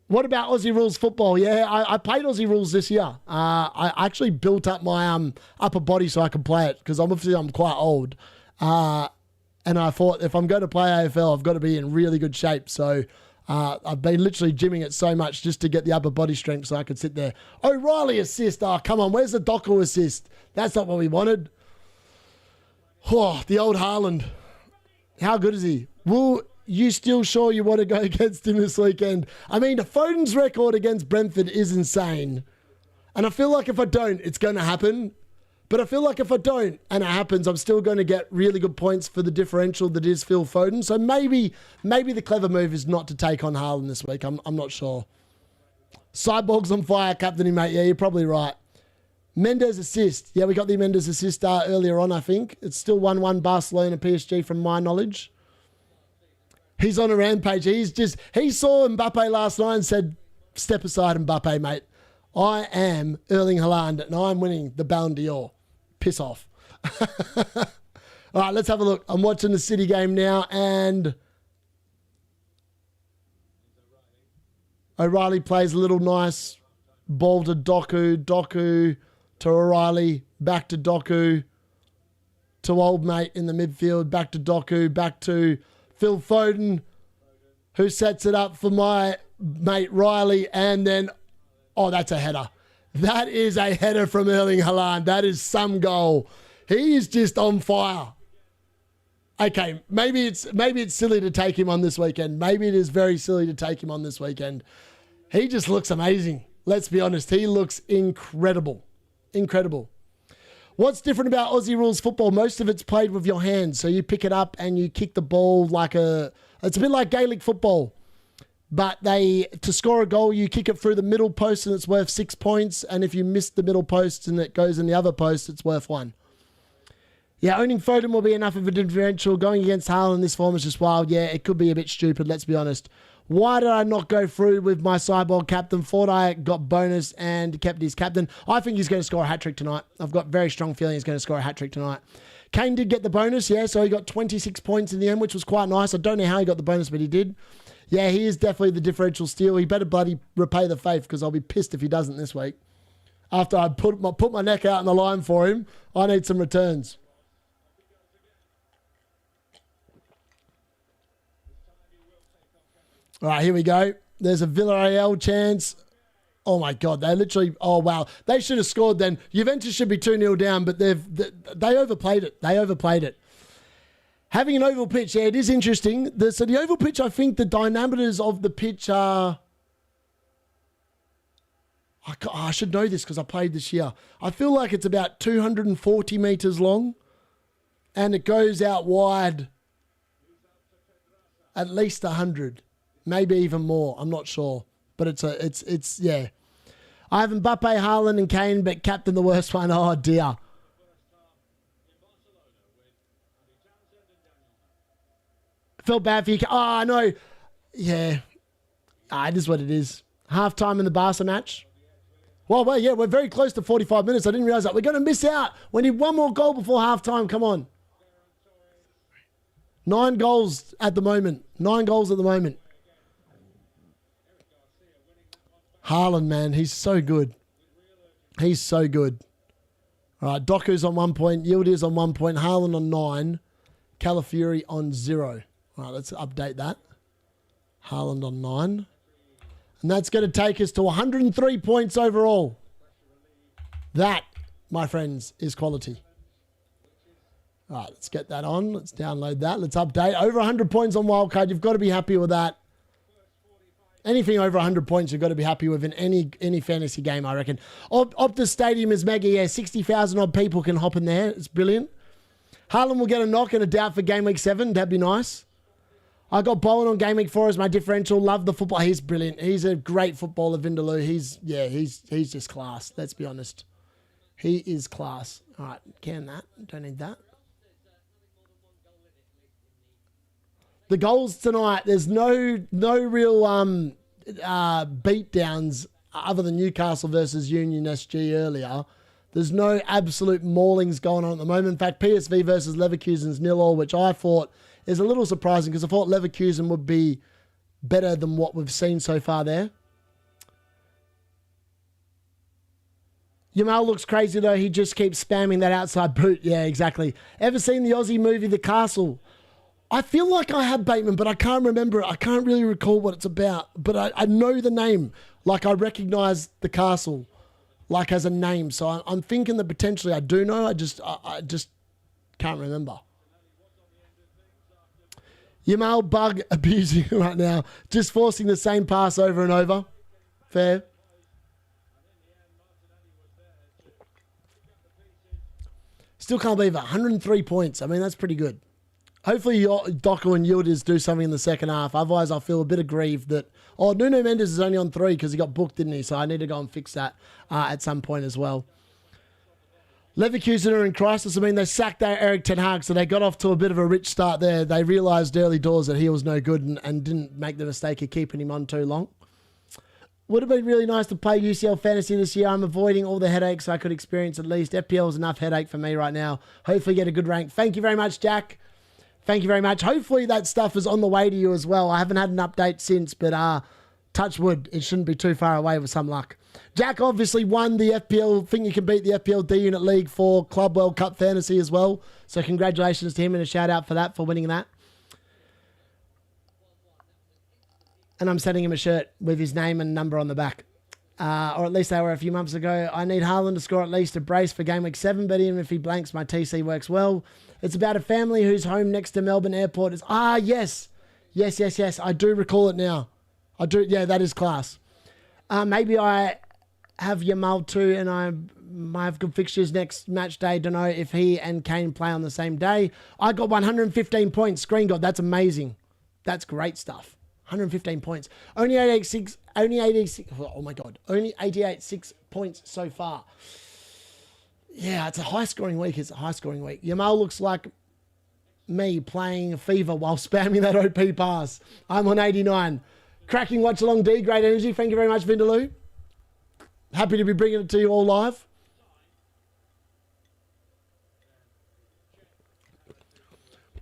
What about Aussie Rules football? Yeah, I played Aussie Rules this year. I actually built up my upper body so I can play it because I'm quite old. And I thought if I'm going to play AFL, I've got to be in really good shape. So I've been literally gymming it so much just to get the upper body strength so I could sit there. O'Reilly assist. Oh, come on. Where's the Doku assist? That's not what we wanted. Oh, the old Haaland. How good is he? Will you still sure you want to go against him this weekend? I mean, Foden's record against Brentford is insane. And I feel like if I don't, it's going to happen. But I feel like if I don't and it happens, I'm still going to get really good points for the differential that is Phil Foden. So maybe the clever move is not to take on Haaland this week. I'm not sure. Cyborg's on fire, captaining, mate. Yeah, you're probably right. Mendes assist. Yeah, we got the Mendes assist earlier on, I think. It's still 1-1 Barcelona PSG from my knowledge. He's on a rampage. He saw Mbappe last night and said, step aside, Mbappe, mate. I am Erling Haaland and I'm winning the Ballon d'Or. Piss off. All right, let's have a look. I'm watching the City game now and O'Reilly plays a little nice ball to Doku. Doku to O'Reilly. Back to Doku. To old mate in the midfield. Back to Doku. Back to Phil Foden, who sets it up for my mate Riley. And then, oh, that's a header. That is a header from Erling Haaland. That is some goal. He is just on fire. Okay, maybe it's silly to take him on this weekend. Maybe it is very silly to take him on this weekend. He just looks amazing. Let's be honest. He looks incredible. Incredible. What's different about Aussie Rules football? Most of it's played with your hands. So you pick it up and you kick the ball it's a bit like Gaelic football. But to score a goal, you kick it through the middle post and it's worth 6 points. And if you miss the middle post and it goes in the other post, it's worth 1. Yeah, owning Foden will be enough of a differential. Going against Haaland in this form is just wild. Yeah, it could be a bit stupid, let's be honest. Why did I not go through with my cyborg captain? Thought I got bonus and kept his captain. I think he's going to score a hat-trick tonight. I've got very strong feeling he's going to score a hat-trick tonight. Kane did get the bonus, yeah, so he got 26 points in the end, which was quite nice. I don't know how he got the bonus, but he did. Yeah, he is definitely the differential steal. He better bloody repay the faith because I'll be pissed if he doesn't this week. After I put my neck out in the line for him, I need some returns. All right, here we go. There's a Villarreal chance. Oh, my God. They literally... Oh, wow. They should have scored then. Juventus should be 2-0 down, but they overplayed it. They overplayed it. Having an oval pitch, yeah, it is interesting. So the oval pitch, I think the diameters of the pitch are... I should know this because I played this year. I feel like it's about 240 metres long, and it goes out wide at least 100, maybe even more. I'm not sure, but it's yeah. I have Mbappe, Haaland, and Kane, but captain the worst one. Oh dear. Felt bad for you. Oh no, yeah. It is what it is. Half time in the Barca match. Well, yeah, we're very close to 45 minutes. I didn't realise that. We're going to miss out. We need one more goal before half-time. Come on. 9 goals at the moment. 9 goals at the moment. Haaland, man, he's so good. He's so good. All right, Doku's on 1 point. Yildiz on 1 point. Haaland on 9. Calafiori on 0. All right, let's update that. Haaland on 9. And that's going to take us to 103 points overall. That, my friends, is quality. All right, let's get that on. Let's download that. Let's update. Over 100 points on Wildcard. You've got to be happy with that. Anything over 100 points, you've got to be happy with in any fantasy game, I reckon. Optus Stadium is mega. Yeah, 60,000 odd people can hop in there. It's brilliant. Haaland will get a knock and a doubt for Game Week 7. That'd be nice. I got Bowen on Game Week 4 as my differential. Love the football. He's brilliant. He's a great footballer, Vindaloo. He's just class. Let's be honest. He is class. All right, can that. Don't need that. The goals tonight, there's no real beat downs other than Newcastle versus Union SG earlier. There's no absolute maulings going on at the moment. In fact, PSV versus Leverkusen's 0-0, which I thought is a little surprising because I thought Leverkusen would be better than what we've seen so far there. Yamal looks crazy though. He just keeps spamming that outside boot. Yeah, exactly. Ever seen the Aussie movie The Castle? I feel like I have, Bateman, but I can't remember it. I can't really recall what it's about. But I know the name. Like I recognise The Castle, like as a name. So I'm thinking that potentially I do know. I just can't remember. Yamal bug abusing right now. Just forcing the same pass over and over. Fair. Still can't believe it. 103 points. I mean, that's pretty good. Hopefully Doku and Yildiz do something in the second half. Otherwise, I'll feel a bit aggrieved that... Oh, Nuno Mendes is only on 3 because he got booked, didn't he? So I need to go and fix that at some point as well. Leverkusen are in crisis. I mean, they sacked Eric Ten Hag, so they got off to a bit of a rich start there. They realised early doors that he was no good and didn't make the mistake of keeping him on too long. Would have been really nice to play UCL Fantasy this year. I'm avoiding all the headaches I could experience at least. FPL is enough headache for me right now. Hopefully get a good rank. Thank you very much, Jack. Thank you very much. Hopefully that stuff is on the way to you as well. I haven't had an update since, but touch wood, it shouldn't be too far away with some luck. Jack obviously won the FPL, think you can beat the FPL D-Unit League for Club World Cup Fantasy as well. So congratulations to him and a shout out for that, for winning that. And I'm sending him a shirt with his name and number on the back. Or at least they were a few months ago. I need Haaland to score at least a brace for Game Week 7, but even if he blanks, my TC works well. It's about a family whose home next to Melbourne Airport is... yes. Yes. I do recall it now. I do. Yeah, that is class. Maybe I have Yamal too, and I might have good fixtures next match day. Don't know if he and Kane play on the same day. I got 115 points. Screen God, that's amazing. That's great stuff. 115 points. Only 86. Oh my God. Only 88 points so far. Yeah, it's a high-scoring week. It's a high-scoring week. Yamal looks like me playing FIFA while spamming that OP pass. I'm on 89. Cracking watch along D. Great energy. Thank you very much, Vindaloo. Happy to be bringing it to you all live.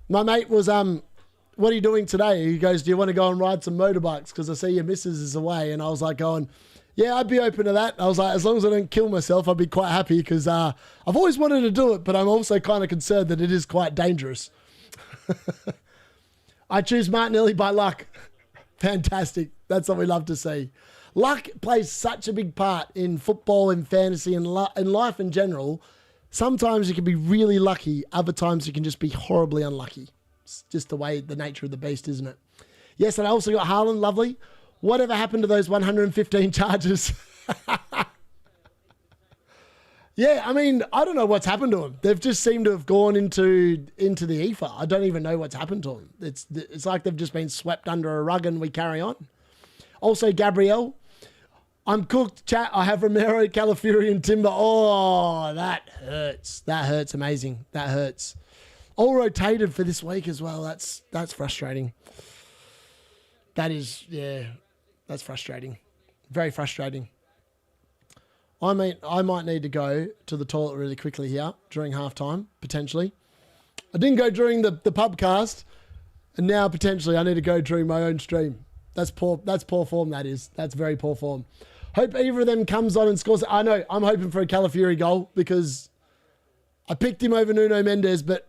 My mate was, what are you doing today? He goes, do you want to go and ride some motorbikes? Because I see your missus is away. And I was like going, yeah, I'd be open to that. I was like, as long as I don't kill myself, I'd be quite happy because I've always wanted to do it, but I'm also kind of concerned that it is quite dangerous. I choose Martinelli by luck. Fantastic. That's what we love to see. Luck plays such a big part in football, in fantasy, and in life in general. Sometimes you can be really lucky. Other times you can just be horribly unlucky. It's just the way, the nature of the beast, isn't it? Yes, and I also got Haaland. Lovely. Whatever happened to those 115 charges? Yeah, I mean, I don't know what's happened to them. They've just seemed to have gone into the ether. I don't even know what's happened to them. It's like they've just been swept under a rug and we carry on. Also, Gabrielle, I'm cooked, chat. I have Romero, Calafiori, and Timber. Oh, that hurts. That hurts. Amazing. That hurts. All rotated for this week as well. That's frustrating. That is, yeah, that's frustrating. Very frustrating. I mean, I might need to go to the toilet really quickly here during halftime, potentially. I didn't go during the pubcast, and now potentially I need to go during my own stream. That's poor form, that is. That's very poor form. Hope either of them comes on and scores. I know, I'm hoping for a Calafiori goal because I picked him over Nuno Mendes, but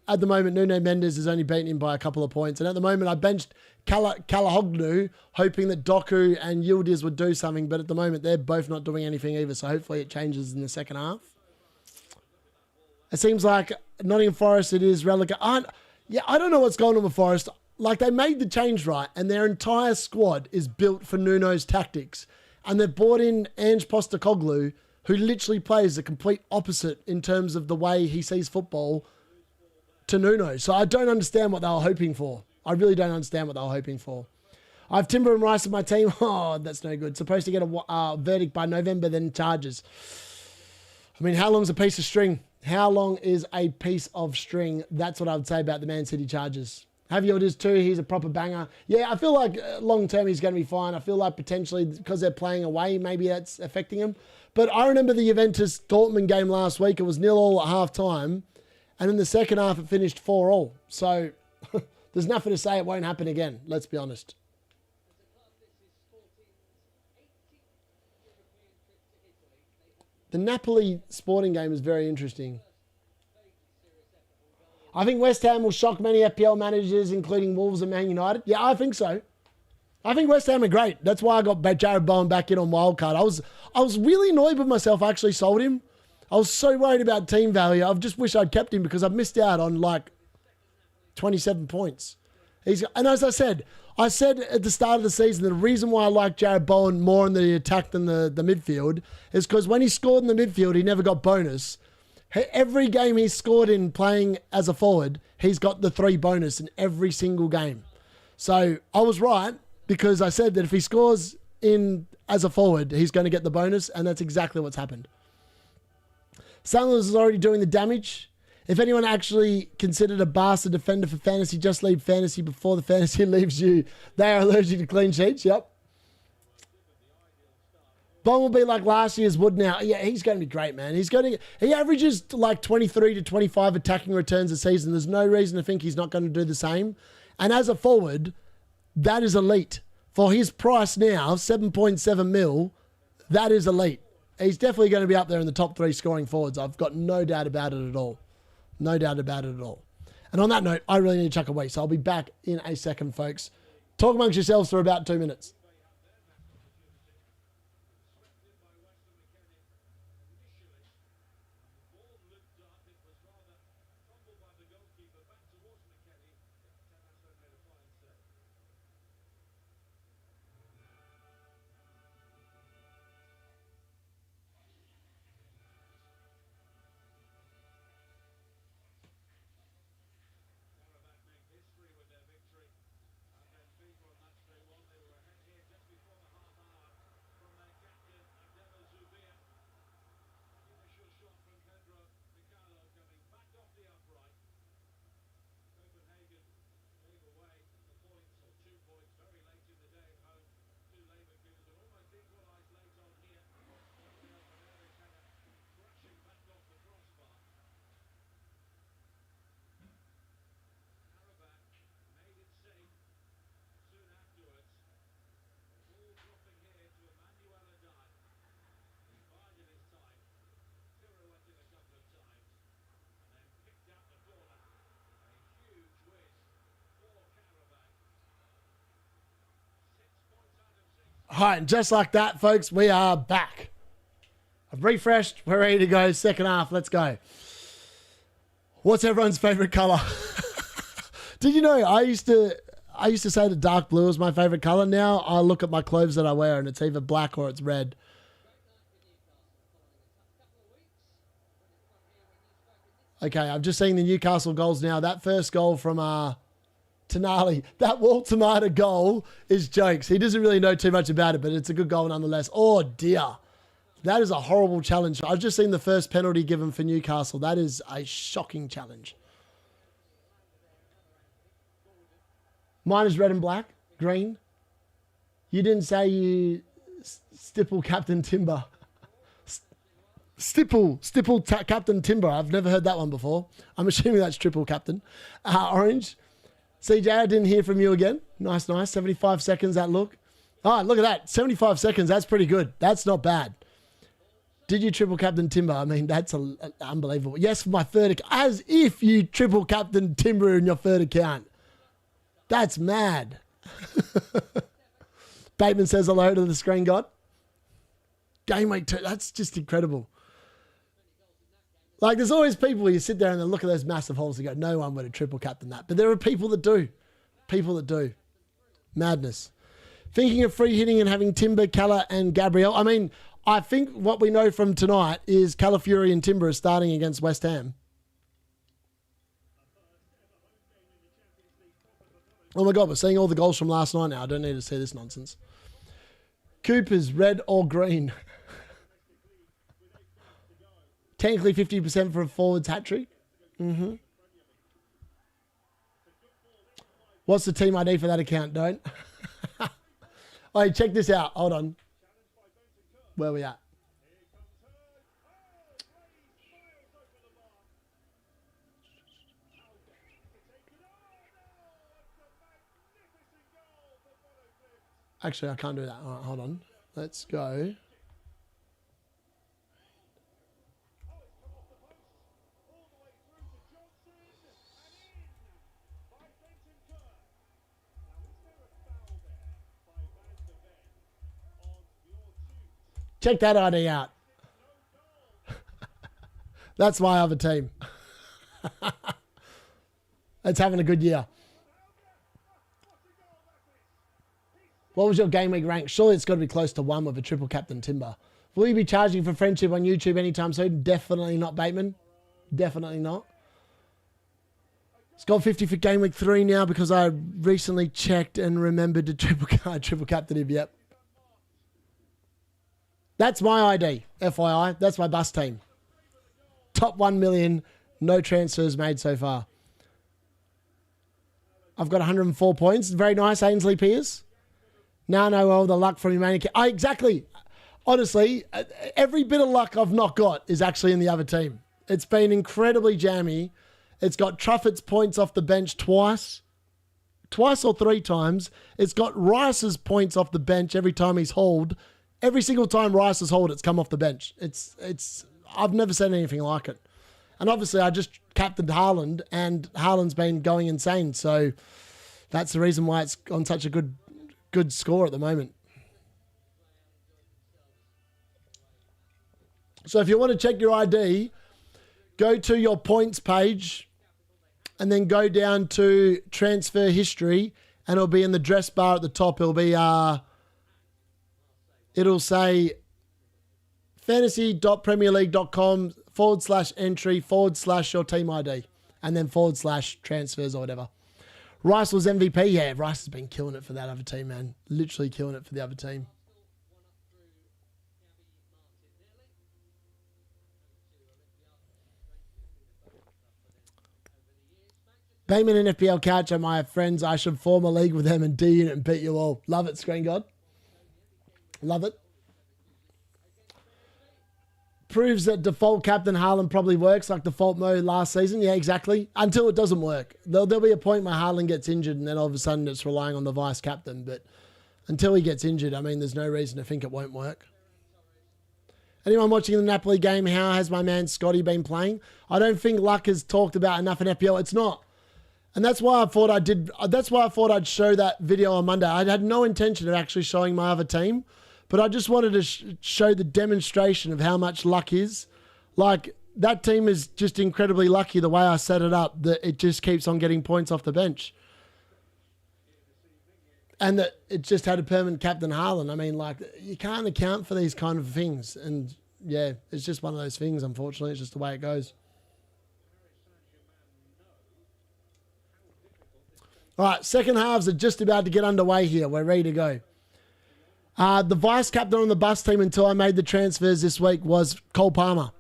at the moment, Nuno Mendes has only beaten him by a couple of points. And at the moment, I benched Kalahoglu, hoping that Doku and Yildiz would do something. But at the moment, they're both not doing anything either. So hopefully it changes in the second half. It seems like Nottingham Forest, it is relegated. Yeah, I don't know what's going on with Forest. Like, they made the change right, and their entire squad is built for Nuno's tactics. And they've brought in Ange Postecoglou, who literally plays the complete opposite in terms of the way he sees football to Nuno. So I don't understand what they were hoping for. I really don't understand what they were hoping for. I have Timber and Rice in my team. Oh, that's no good. Supposed to get a verdict by November, then charges. I mean, how long's a piece of string? How long is a piece of string? That's what I would say about the Man City charges. Have Yildiz too. He's a proper banger. Yeah, I feel like long term he's going to be fine. I feel like potentially because they're playing away, maybe that's affecting him. But I remember the Juventus Dortmund game last week. It was 0-0 at half time. And in the second half, it finished 4-4. So there's nothing to say it won't happen again. Let's be honest. The Napoli Sporting game is very interesting. I think West Ham will shock many FPL managers, including Wolves and Man United. Yeah, I think so. I think West Ham are great. That's why I got Jared Bowen back in on wildcard. I was really annoyed with myself. I actually sold him. I was so worried about team value. I just wish I'd kept him because I've missed out on like 27 points. And as I said at the start of the season, the reason why I like Jared Bowen more in the attack than the midfield is because when he scored in the midfield, he never got bonus. Every game he's scored in playing as a forward, he's got the 3 bonus in every single game. So I was right because I said that if he scores in as a forward, he's going to get the bonus, and that's exactly what's happened. Sanders is already doing the damage. If anyone actually considered a bastard defender for fantasy, just leave fantasy before the fantasy leaves you. They are allergic to clean sheets. Yep. Bond will be like last year's Wood now. Yeah, he's going to be great, man. He averages like 23 to 25 attacking returns a season. There's no reason to think he's not going to do the same. And as a forward, that is elite. For his price now, 7.7 mil, that is elite. He's definitely going to be up there in the top 3 scoring forwards. I've got no doubt about it at all. No doubt about it at all. And on that note, I really need to chuck away. So I'll be back in a second, folks. Talk amongst yourselves for about 2 minutes. All right, and just like that, folks, we are back. I've refreshed. We're ready to go. Second half. Let's go. What's everyone's favourite colour? Did you know I used to say that dark blue is my favourite colour. Now I look at my clothes that I wear and it's either black or it's red. Okay, I'm just seeing the Newcastle goals now. That first goal from Tonali, that Walter Mata goal is jokes. He doesn't really know too much about it, but it's a good goal nonetheless. Oh, dear. That is a horrible challenge. I've just seen the first penalty given for Newcastle. That is a shocking challenge. Mine is red and black. Green. You didn't say you stipple Captain Timber. Stipple Captain Timber. I've never heard that one before. I'm assuming that's triple captain. Orange. CJ, I didn't hear from you again. Nice. 75 seconds, that look. Oh, look at that. 75 seconds. That's pretty good. That's not bad. Did you triple captain Timber? I mean, that's unbelievable. Yes, for my third account. As if you triple captain Timber in your third account. That's mad. Bateman says hello to the screen god. Game week 2. That's just incredible. Like, there's always people where you sit there and they look at those massive holes and go, no one would have triple captain that. But there are people that do. People that do. Madness. Thinking of free hitting and having Timber, Calla and Gabriel. I mean, I think what we know from tonight is Calafiori and Timber are starting against West Ham. Oh my God, we're seeing all the goals from last night now. I don't need to see this nonsense. Cooper's red or green. Technically 50% for a forwards hat-trick. What's the team ID for that account? Don't. Oh, check this out. Hold on. Where are we at? Actually, I can't do that. All right, hold on. Let's go. Check that ID out. That's my other team. It's having a good year. What was your game week rank? Surely it's got to be close to 1 with a triple captain Timber. Will you be charging for friendship on YouTube anytime soon? Definitely not, Bateman. Definitely not. It's got 50 for game week 3 now because I recently checked and remembered to triple captain him. Yep. That's my ID, FYI. That's my bus team. Top 1 million, no transfers made so far. I've got 104 points. Very nice, Ainsley Pierce. Now I know all the luck from Humanity. Exactly. Honestly, every bit of luck I've not got is actually in the other team. It's been incredibly jammy. It's got Truffett's points off the bench twice or 3 times. It's got Rice's points off the bench every time he's hauled. Every single time Rice has hauled, it's come off the bench. I've never seen anything like it. And obviously, I just captained Haaland, and Haaland's been going insane. So that's the reason why it's on such a good score at the moment. So if you want to check your ID, go to your points page and then go down to transfer history, and it'll be in the dress bar at the top. It'll say fantasy.premierleague.com/entry/your team ID and then /transfers or whatever. Rice was MVP. Yeah, Rice has been killing it for that other team, man. Literally killing it for the other team. Payment and FPL Couch are my friends. I should form a league with them and D-Unit and beat you all. Love it, Screen God. Love it. Proves that default captain Haaland probably works like default mode last season. Yeah, exactly. Until it doesn't work. There'll be a point where Haaland gets injured and then all of a sudden it's relying on the vice captain. But until he gets injured, I mean, there's no reason to think it won't work. Anyone watching the Napoli game, how has my man Scotty been playing? I don't think luck is talked about enough in FPL. It's not. And that's why I thought I did. That's why I thought I'd show that video on Monday. I had no intention of actually showing my other team, but I just wanted to show the demonstration of how much luck is. Like, that team is just incredibly lucky the way I set it up, that it just keeps on getting points off the bench. And that it just had a permanent captain, Haaland. I mean, like, you can't account for these kind of things. And yeah, it's just one of those things, unfortunately. It's just the way it goes. All right, second halves are just about to get underway here. We're ready to go. The vice captain on the bus team until I made the transfers this week was Cole Palmer.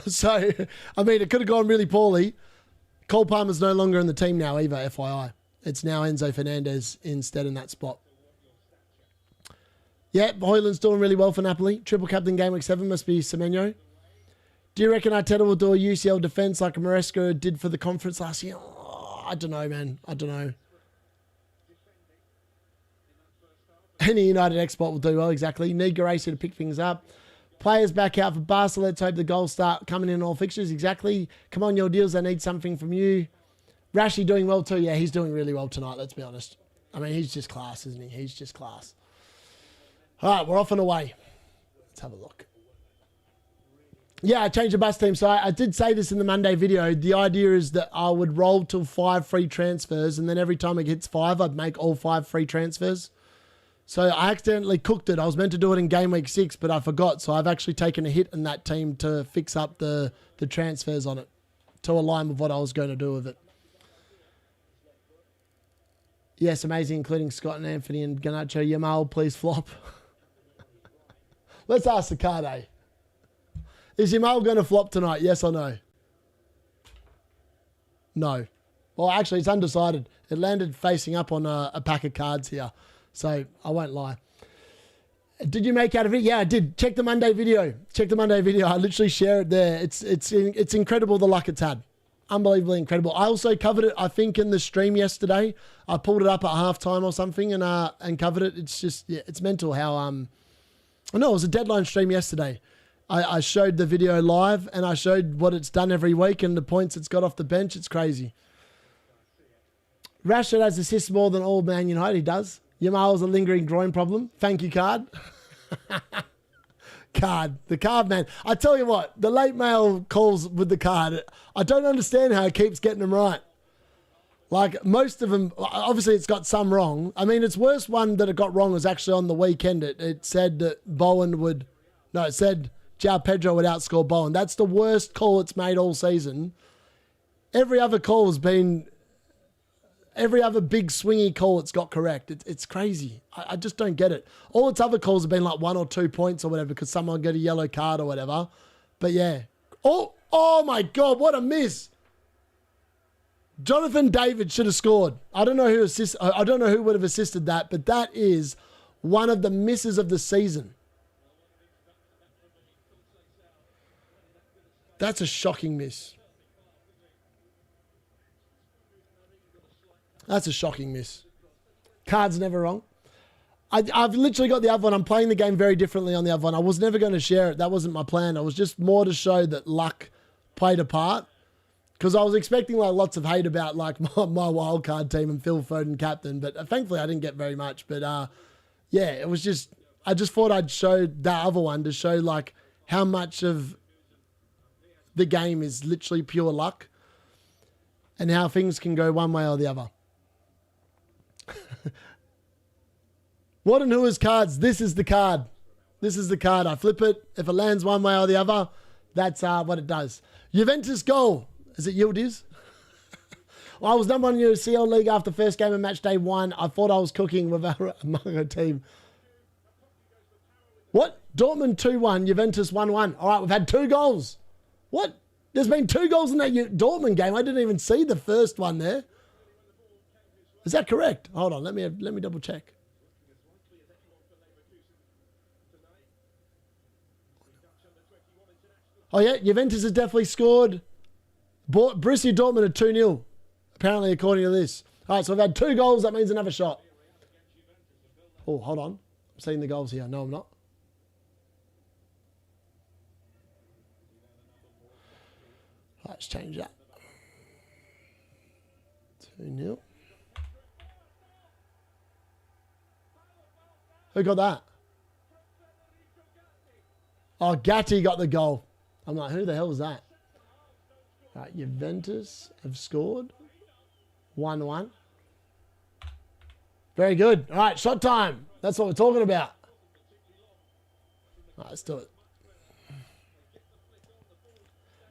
So, I mean, it could have gone really poorly. Cole Palmer's no longer in the team now either, FYI. It's now Enzo Fernandez instead in that spot. Yeah, Højlund's doing really well for Napoli. Triple captain game week 7 must be Semenyo. Do you reckon Arteta will do a UCL defence like Maresca did for the conference last year? Oh, I don't know, man. I don't know. Any United export will do well, exactly. Need Garaci to pick things up. Players back out for Barca. Let's hope the goals start coming in all fixtures. Exactly. Come on, your deals. I need something from you. Rashi doing well too. Yeah, he's doing really well tonight, let's be honest. I mean, he's just class, isn't he? He's just class. All right, we're off and away. Let's have a look. Yeah, I changed the bus team. So I did say this in the Monday video. The idea is that I would roll till 5 free transfers, and then every time it hits 5, I'd make all 5 free transfers. So I accidentally cooked it. I was meant to do it in game week 6, but I forgot. So I've actually taken a hit in that team to fix up the transfers on it to align with what I was going to do with it. Yes, amazing, including Scott and Anthony and Garnacho. Yamal, please flop. Let's ask the card, eh? Is Yamal going to flop tonight? Yes or no? No. Well, actually, it's undecided. It landed facing up on a pack of cards here. So, I won't lie. Did you make out of it? Yeah, I did. Check the Monday video. Check the Monday video. I literally share it there. It's incredible the luck it's had. Unbelievably incredible. I also covered it, I think, in the stream yesterday. I pulled it up at halftime or something and covered it. It's just, yeah, it's mental how, I know it was a deadline stream yesterday. I showed the video live and I showed what it's done every week and the points it's got off the bench. It's crazy. Rashford has assists more than all Man United. He does. Yamal's a lingering groin problem. Thank you, Card. Card. The Card, man. I tell you what, the late mail calls with the Card, I don't understand how it keeps getting them right. Like, most of them, obviously it's got some wrong. I mean, its worst one that it got wrong was actually on the weekend. It said that Bowen would, no, it said João Pedro would outscore Bowen. That's the worst call it's made all season. Every other call has been, every other big swingy call it's got correct. It's crazy. I just don't get it. All its other calls have been like 1 or 2 points or whatever because someone got a yellow card or whatever. But yeah. Oh my God, what a miss. Jonathan David should have scored. I don't know who would have assisted that, but that is one of the misses of the season. That's a shocking miss. That's a shocking miss. Card's never wrong. I've literally got the other one. I'm playing the game very differently on the other one. I was never going to share it. That wasn't my plan. It was just more to show that luck played a part. Because I was expecting like lots of hate about like my wild card team and Phil Foden captain, but thankfully I didn't get very much. But yeah, it was just, I just thought I'd show that other one to show like how much of the game is literally pure luck and how things can go one way or the other. What and who is cards? This is the card. This is the card. I flip it. If it lands one way or the other, that's what it does. Juventus goal. Is it Yildiz? Well, I was number 1 in UCL League after first game of match day 1. I thought I was cooking with our team. What? Dortmund 2-1, Juventus 1-1. All right, we've had 2 goals. What? There's been 2 goals in that Dortmund game. I didn't even see the first one there. Is that correct? Hold on, let me double check. Oh yeah, Juventus has definitely scored. Borussia Dortmund are 2-0, apparently, according to this. All right, so we've had 2 goals. That means another shot. Oh, hold on. I'm seeing the goals here. No, I'm not. Let's change that. 2-0. Who got that? Oh, Gatti got the goal. I'm like, who the hell was that? Right, Juventus have scored. 1-1. Very good. All right, shot time. That's what we're talking about. All right, let's do it.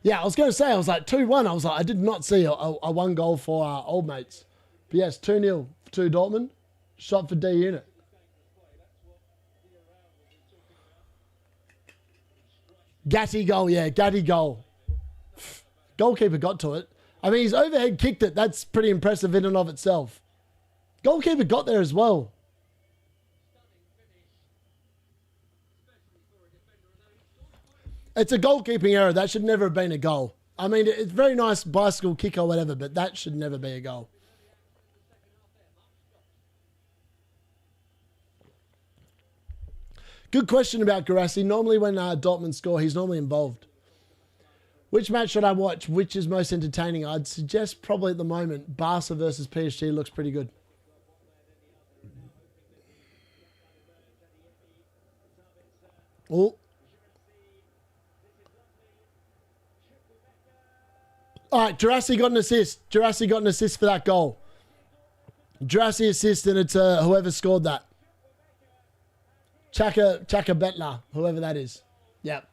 Yeah, I was going to say, I was like 2-1. I was like, I did not see a one goal for our old mates. But yes, 2-0 to Dortmund. Shot for D-Unit. Gatti goal, yeah, Gatti goal. Goalkeeper got to it. I mean, he's overhead kicked it. That's pretty impressive in and of itself. Goalkeeper got there as well. It's a goalkeeping error. That should never have been a goal. I mean, it's very nice bicycle kick or whatever, but that should never be a goal. Good question about Guirassy. Normally when Dortmund score, he's normally involved. Which match should I watch? Which is most entertaining? I'd suggest probably at the moment, Barca versus PSG looks pretty good. Oh. All right, Guirassy got an assist. Guirassy got an assist for that goal. Guirassy assist, and it's whoever scored that. Chaka Betler, whoever that is. Yep.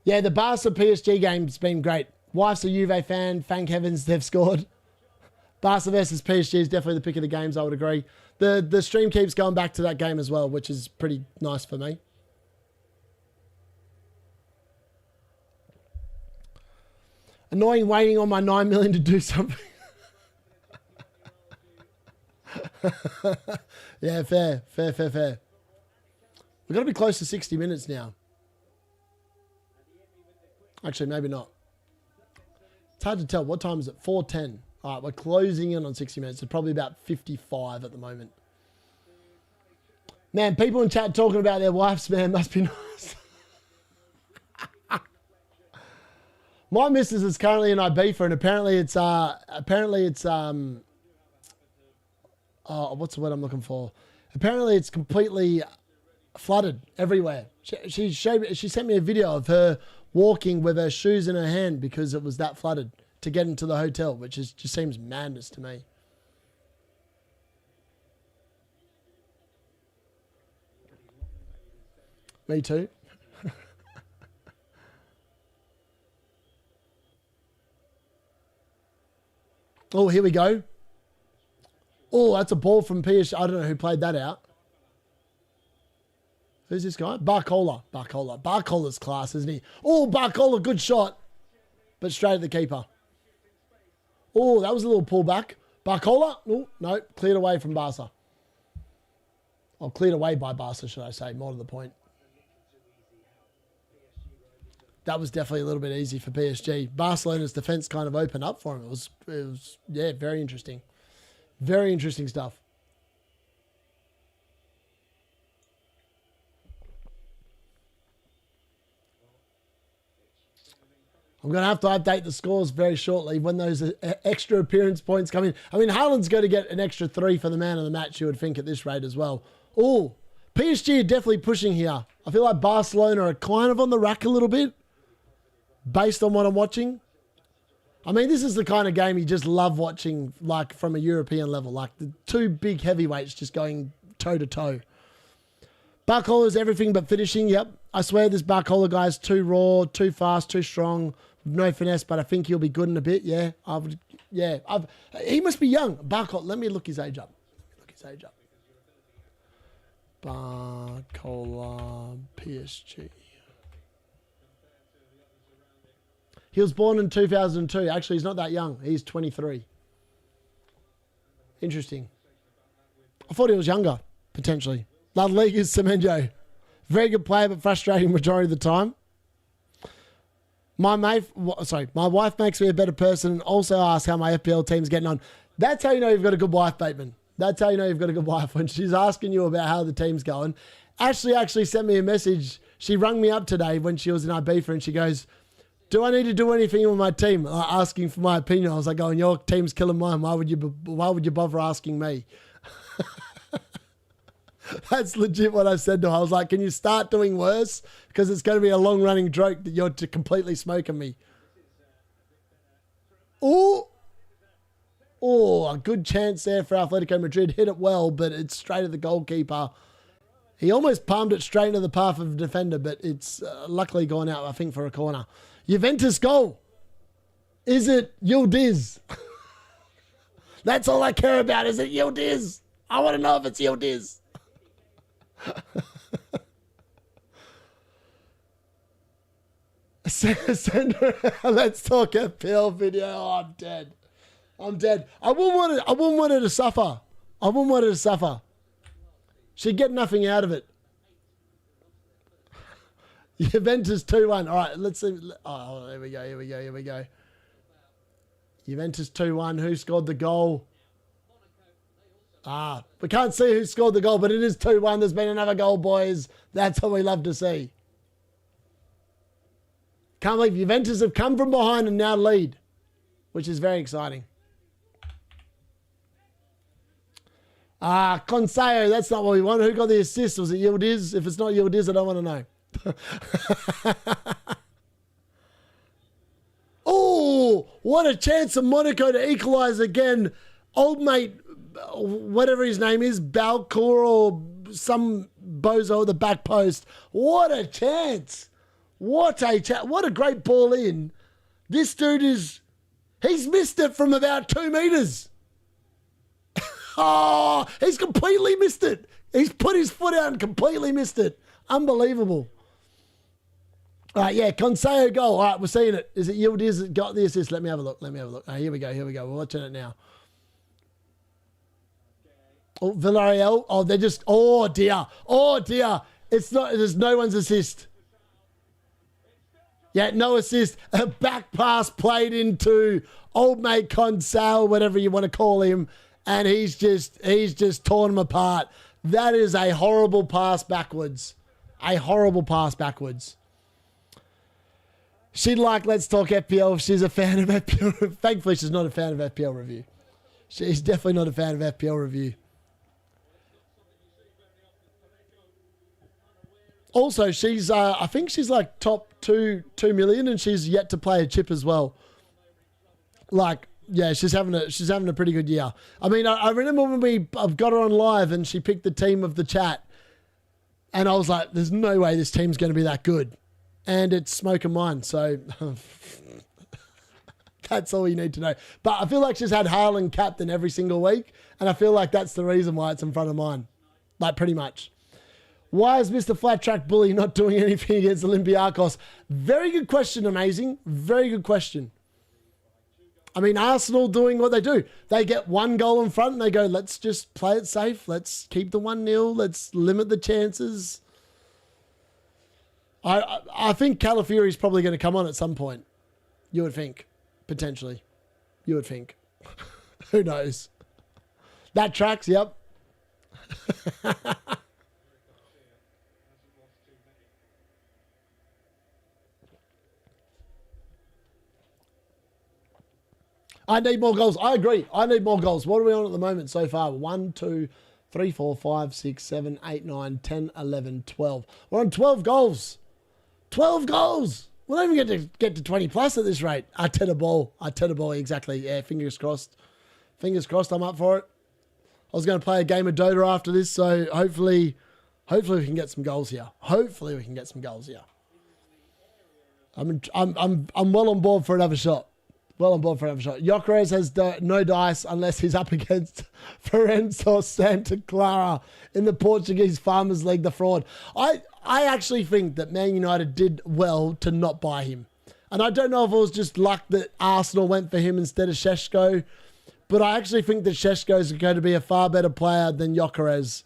Yeah, the Barca PSG game's been great. Wife's a Juve fan. Thank heavens they've scored. Barca versus PSG is definitely the pick of the games, I would agree. The stream keeps going back to that game as well, which is pretty nice for me. Annoying waiting on my 9 million to do something. Yeah, fair. We've got to be close to 60 minutes now. Actually, maybe not. It's hard to tell. What time is it? 4:10. All right, we're closing in on 60 minutes. It's probably about 55 at the moment. Man, people in chat talking about their wives, man, must be nice. My missus is currently in Ibiza, and apparently it's oh, what's the word I'm looking for? Apparently it's completely flooded everywhere. She sent me a video of her walking with her shoes in her hand because it was that flooded to get into the hotel, which just seems madness to me. Me too. Oh, here we go. Oh, that's a ball from PSG. I don't know who played that out. Who's this guy? Barcola. Barcola's class, isn't he? Oh, Barcola, good shot. But straight at the keeper. Oh, that was a little pullback. Barcola? Oh, no, cleared away from Barca. Or cleared away by Barca, should I say, more to the point. That was definitely a little bit easy for PSG. Barcelona's defence kind of opened up for him. It was yeah, very interesting. Very interesting stuff. I'm going to have to update the scores very shortly when those extra appearance points come in. I mean, Haaland's going to get an extra 3 for the man of the match, you would think, at this rate as well. Oh, PSG are definitely pushing here. I feel like Barcelona are kind of on the rack a little bit, based on what I'm watching. I mean, this is the kind of game you just love watching, like, from a European level. Like, the two big heavyweights just going toe-to-toe. Barcola is everything but finishing, yep. I swear this Barcola guy's too raw, too fast, too strong, no finesse, but I think he'll be good in a bit, yeah. He must be young. Barcola, let me look his age up. Barcola, PSG. He was born in 2002. Actually, he's not that young. He's 23. Interesting. I thought he was younger, potentially. La Liga's Semenyo. Very good player, but frustrating majority of the time. My wife makes me a better person and also asks how my FPL team's getting on. That's how you know you've got a good wife, Bateman. That's how you know you've got a good wife, when she's asking you about how the team's going. Ashley actually sent me a message. She rung me up today when she was in Ibiza and she goes, do I need to do anything with my team? Asking for my opinion. I was like, going, your team's killing mine. Why would you bother asking me? That's legit what I said to her. I was like, can you start doing worse? Because it's going to be a long-running joke that you're completely smoking me. Oh, a good chance there for Atletico Madrid. Hit it well, but it's straight at the goalkeeper. He almost palmed it straight into the path of the defender, but it's luckily gone out, I think, for a corner. Juventus goal. Is it Yildiz? That's all I care about. Is it Yildiz? I want to know if it's Yildiz. Let's talk FPL video. Oh, I'm dead. I'm dead. I wouldn't want her to suffer. I wouldn't want her to suffer. She'd get nothing out of it. Juventus 2-1. All right, let's see. Oh, here we go. Juventus 2-1. Who scored the goal? We can't see who scored the goal, but it is 2-1. There's been another goal, boys. That's what we love to see. Can't believe Juventus have come from behind and now lead, which is very exciting. Consejo, that's not what we want. Who got the assist? Was it Yildiz? If it's not Yildiz, I don't want to know. Oh, what a chance of Monaco to equalise again. Old mate, whatever his name is, Balcour or some bozo at the back post. What a chance. What a great ball in. This dude he's missed it from about 2 meters. Oh, he's completely missed it. He's put his foot out and completely missed it. Unbelievable. All right, yeah, Consejo goal. All right, we're seeing it. Is it Yildiz that got the assist? Let me have a look. Here we go. We're watching it now. Oh, Villarreal. Oh, they're just, oh dear. It's not, there's no one's assist. Yeah, no assist. A back pass played into old mate Consejo, whatever you want to call him. And he's just torn him apart. That is a horrible pass backwards. She'd like Let's Talk FPL if she's a fan of FPL. Thankfully, she's not a fan of FPL Review. She's definitely not a fan of FPL Review. Also, she's I think she's like top 2 million, and she's yet to play a chip as well. Like, yeah, she's having a pretty good year. I mean, I remember when I've got her on live and she picked the team of the chat, and I was like, "There's no way this team's going to be that good," and it's smoke and mine. So that's all you need to know. But I feel like she's had Haaland captain every single week, and I feel like that's the reason why it's in front of mine, like pretty much. Why is Mr. Flat Track Bully not doing anything against Olympiacos? Very good question, Amazing. Very good question. I mean, Arsenal doing what they do. They get 1 goal in front and they go, let's just play it safe. Let's keep the 1-0. Let's limit the chances. I think Calafiori is probably going to come on at some point. You would think. Potentially. You would think. Who knows? That tracks, yep. I need more goals. I agree. I need more goals. What are we on at the moment so far? 1, 2, 3, 4, 5, 6, 7, 8, 9, 10, 11, 12. We're on 12 goals. 12 goals. We'll not even get to 20 plus at this rate. Arteta ball, exactly. Yeah, fingers crossed. Fingers crossed I'm up for it. I was going to play a game of Dota after this, so hopefully we can get some goals here. I'm well on board for another shot. Gyökeres has no dice unless he's up against Ferenc or Santa Clara in the Portuguese Farmers League, the fraud. I actually think that Man United did well to not buy him. And I don't know if it was just luck that Arsenal went for him instead of Šeško, but I actually think that Šeško is going to be a far better player than Gyökeres.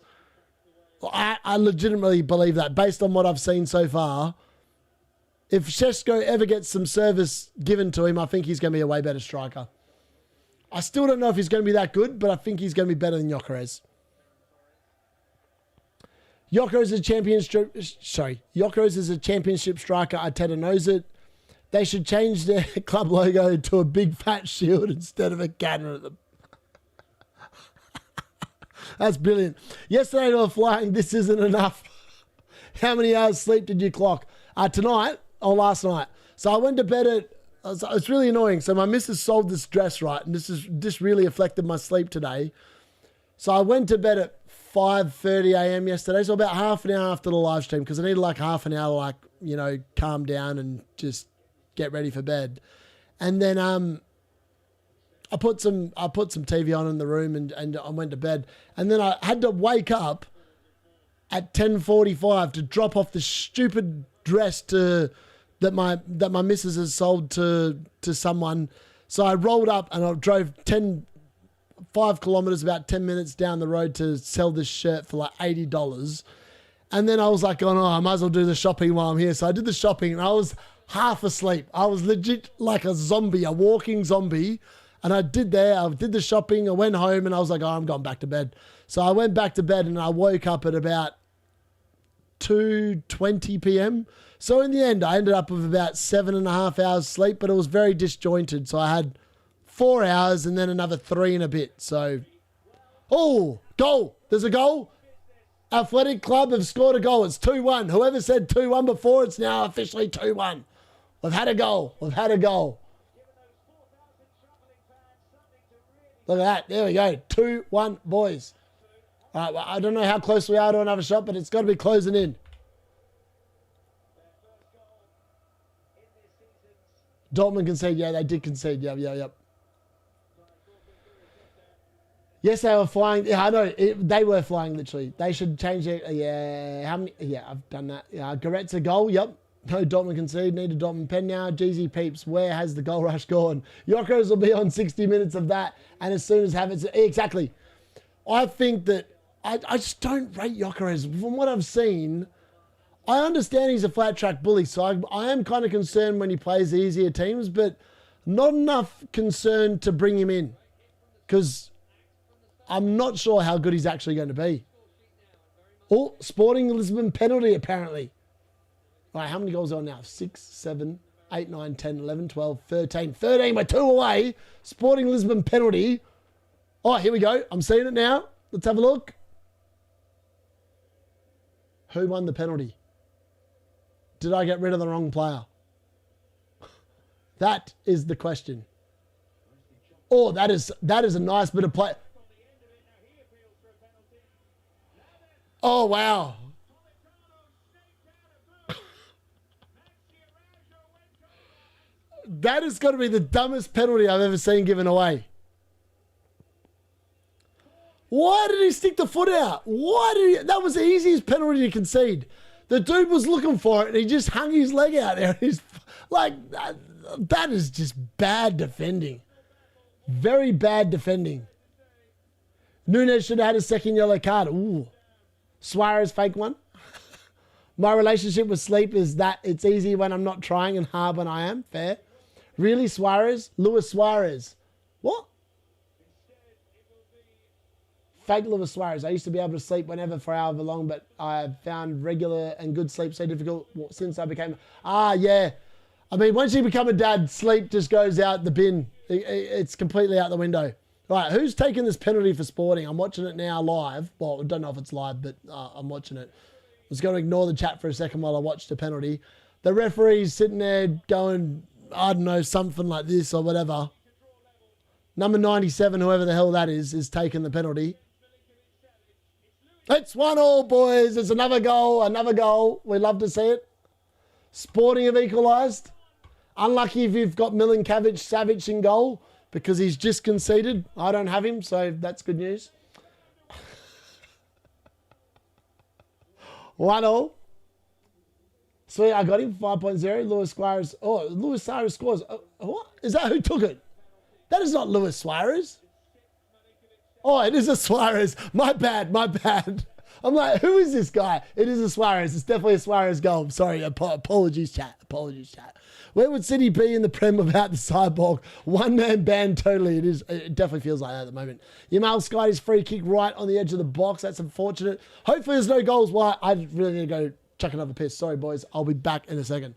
I legitimately believe that based on what I've seen so far. If Šeško ever gets some service given to him, I think he's going to be a way better striker. I still don't know if he's going to be that good, but I think he's going to be better than Gyökeres. Gyökeres is a championship striker. Arteta knows it. They should change their club logo to a big fat shield instead of a cannon at them. That's brilliant. Yesterday they were flying, this isn't enough. How many hours sleep did you clock? Tonight or last night? So I went to bed at, it's really annoying. So my missus sold this dress, right? And this really affected my sleep today. So I went to bed at 5:30 a.m. yesterday. So about half an hour after the live stream, because I needed like half an hour to like, you know, calm down and just get ready for bed. And then I put some TV on in the room and I went to bed. And then I had to wake up at 10:45 to drop off the stupid dress that my missus has sold to someone. So I rolled up and I drove 5 kilometers, about 10 minutes down the road to sell this shirt for like $80. And then I was like, oh no, I might as well do the shopping while I'm here. So I did the shopping and I was half asleep. I was legit like a zombie, a walking zombie. And I did the shopping, I went home and I was like, oh, I'm going back to bed. So I went back to bed and I woke up at about 2:20 p.m. So in the end, I ended up with about 7.5 hours sleep, but it was very disjointed. So I had 4 hours and then another 3 and a bit. So, oh, goal. There's a goal. Athletic Club have scored a goal. It's 2-1. Whoever said 2-1 before, it's now officially 2-1. We've had a goal. We've had a goal. Look at that. There we go. 2-1, boys. All right, well, I don't know how close we are to another shot, but it's got to be closing in. Dortmund concede. Yeah, they did concede. Yep. Yes, they were flying. Yeah, I know. They were flying, literally. They should change it. Yeah, how many? Yeah, I've done that. Yeah, Goretzka goal. Yep. No Dortmund concede. Need a Dortmund pen now. Jeezy peeps. Where has the goal rush gone? Yokeres will be on 60 minutes of that. And as soon as Havertz... Exactly. I think that... I just don't rate Yokeres. From what I've seen, I understand he's a flat track bully. So I am kind of concerned when he plays the easier teams. But not enough concern to bring him in. Because I'm not sure how good he's actually going to be. Oh, Sporting Lisbon penalty apparently. All right, how many goals are on now? 6, 7, 8, 9, 10, 11, 12, 13. 13, we're 2 away. Sporting Lisbon penalty. Oh, here we go. I'm seeing it now. Let's have a look. Who won the penalty? Did I get rid of the wrong player? That is the question. Oh, that is a nice bit of play. Oh, wow. That is going to be the dumbest penalty I've ever seen given away. Why did he stick the foot out? That was the easiest penalty to concede. The dude was looking for it and he just hung his leg out there. He's like, that is just bad defending. Very bad defending. Núñez should have had a second yellow card. Ooh. Suarez fake one. My relationship with sleep is that it's easy when I'm not trying and hard when I am. Fair. Really, Suarez? Luis Suarez. What? Fake Luis Suarez. I used to be able to sleep whenever for however long, but I have found regular and good sleep so difficult since I became... yeah. I mean, once you become a dad, sleep just goes out the bin. It's completely out the window. Right, who's taking this penalty for Sporting? I'm watching it now live. Well, I don't know if it's live, but I'm watching it. I was going to ignore the chat for a second while I watched the penalty. The referee's sitting there going, I don't know, something like this or whatever. Number 97, whoever the hell that is taking the penalty. It's 1-1, boys. It's another goal, another goal. We love to see it. Sporting have equalised. Unlucky if you've got Milinkovic-Savic in goal because he's just conceded. I don't have him, so that's good news. 1-1. Sweet, I got him. 5.0. Luis Suarez. Oh, Luis Suarez scores. What? Is that who took it? That is not Luis Suarez. Oh, it is a Suarez. My bad. I'm like, who is this guy? It is a Suarez. It's definitely a Suarez goal. Sorry, apologies, chat. Where would City be in the Prem without the cyborg? One-man band, totally. It definitely feels like that at the moment. Yamal skied his free kick right on the edge of the box. That's unfortunate. Hopefully there's no goals. Why? I really need to go chuck another piss. Sorry, boys. I'll be back in a second.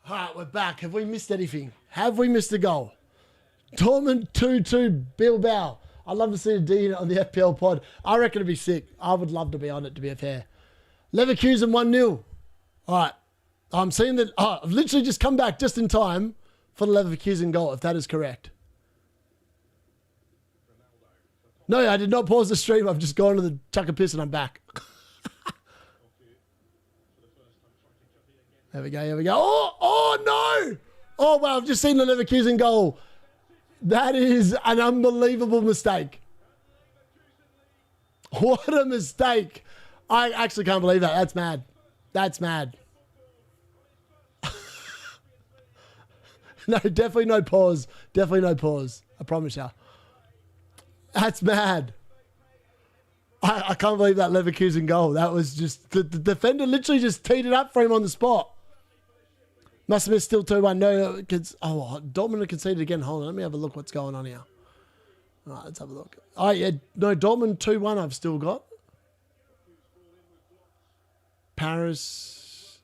All right, we're back. Have we missed anything? Have we missed a goal? Dortmund 2-2 Bilbao. I'd love to see a D-Unit on the FPL pod. I reckon it'd be sick. I would love to be on it, to be fair. Leverkusen 1-0. All right. I'm seeing that. Oh, I've literally just come back just in time for the Leverkusen goal, if that is correct. No, I did not pause the stream. I've just gone to the chuck a piss and I'm back. There we go, here we go. Oh, no! Oh, wow, I've just seen the Leverkusen goal. That is an unbelievable mistake. What a mistake. I actually can't believe that. That's mad. That's mad. No, definitely no pause. Definitely no pause. I promise you. That's mad. I can't believe that Leverkusen goal. That was just... The defender literally just teed it up for him on the spot. Must have been still 2-1. No, Dortmund have conceded again. Hold on, let me have a look what's going on here. All right, let's have a look. Oh, yeah. No, Dortmund 2-1 I've still got. Paris.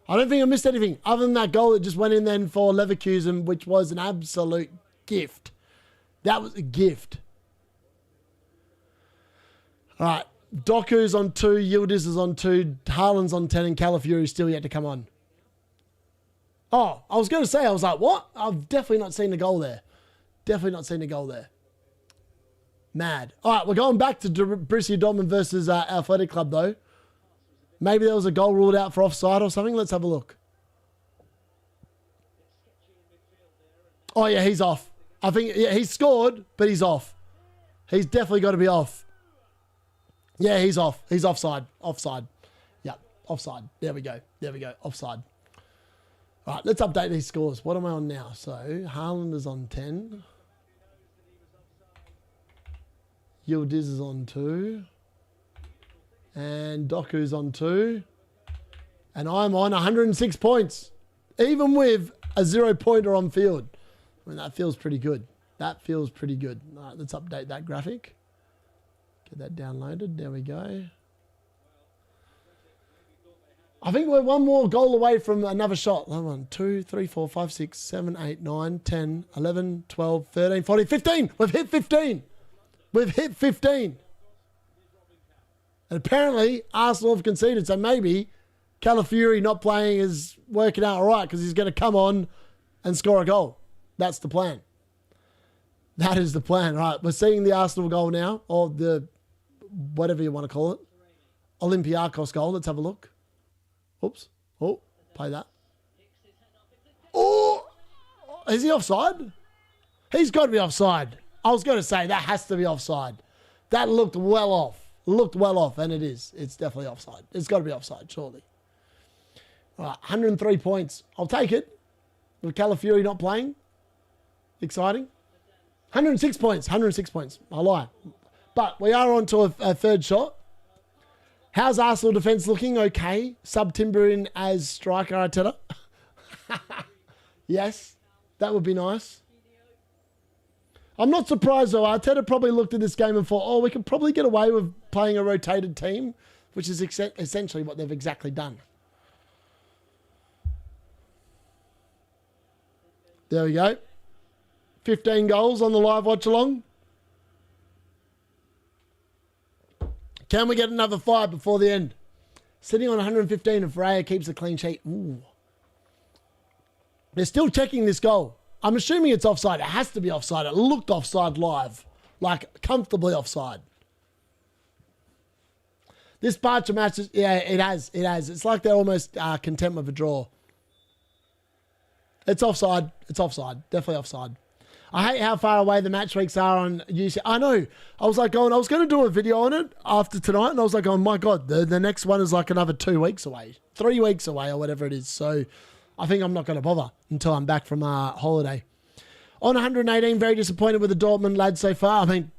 I don't think I missed anything other than that goal that just went in then for Leverkusen, which was an absolute gift. That was a gift. All right. Doku's on 2, Yildiz is on 2, Haaland's on 10, and Calafiori's still yet to come on. Oh, I was going to say, I was like, what? I've definitely not seen the goal there. Definitely not seen the goal there. Mad. All right, we're going back to Borussia Dortmund versus Athletic Club, though. Maybe there was a goal ruled out for offside or something. Let's have a look. Oh, yeah, he's off. I think, yeah, he's scored, but he's off. He's definitely got to be off. Yeah, he's off. He's offside. Offside. Yeah, offside. There we go. There we go. Offside. All right, let's update these scores. What am I on now? So, Haaland is on 10. Yildiz is on 2. And Doku's on 2. And I'm on 106 points. Even with a 0-pointer on field. I mean, that feels pretty good. That feels pretty good. All right, let's update that graphic. Get that downloaded. There we go. I think we're one more goal away from another shot. 1, 2, 3, 4, 5, 6, 7, 8, 9, 10, 11, 12, 13, 14, 15. We've hit 15. We've hit 15. And apparently, Arsenal have conceded. So maybe Calafiori not playing is working out all right because he's going to come on and score a goal. That's the plan. That is the plan. All right, we're seeing the Arsenal goal now, or the whatever you want to call it. Olympiacos goal. Let's have a look. Oops. Oh, play that. Oh, is he offside? He's got to be offside. I was going to say that has to be offside. That looked well off. Looked well off, and it is. It's definitely offside. It's got to be offside, surely. All right, 103 points. I'll take it. With Calafiori not playing. Exciting. 106 points. 106 points. I lie. But we are on to a third shot. How's Arsenal defence looking? Okay. Sub-Timber in as striker, Arteta. Yes, that would be nice. I'm not surprised, though. Arteta probably looked at this game and thought, oh, we could probably get away with playing a rotated team, which is essentially what they've exactly done. There we go. 15 goals on the live watch-along. Can we get another 5 before the end? Sitting on 115 and Freya keeps a clean sheet. Ooh. They're still checking this goal. I'm assuming it's offside. It has to be offside. It looked offside live. Like, comfortably offside. This Barca match, yeah, it has. It has. It's like they're almost content with a draw. It's offside. It's offside. Definitely offside. I hate how far away the match weeks are on UCL. I know. I was like going, I was going to do a video on it after tonight, and I was like, oh my God, the next one is like another 2 weeks away, 3 weeks away, or whatever it is. So I think I'm not going to bother until I'm back from holiday. On 118, very disappointed with the Dortmund lads so far. I mean,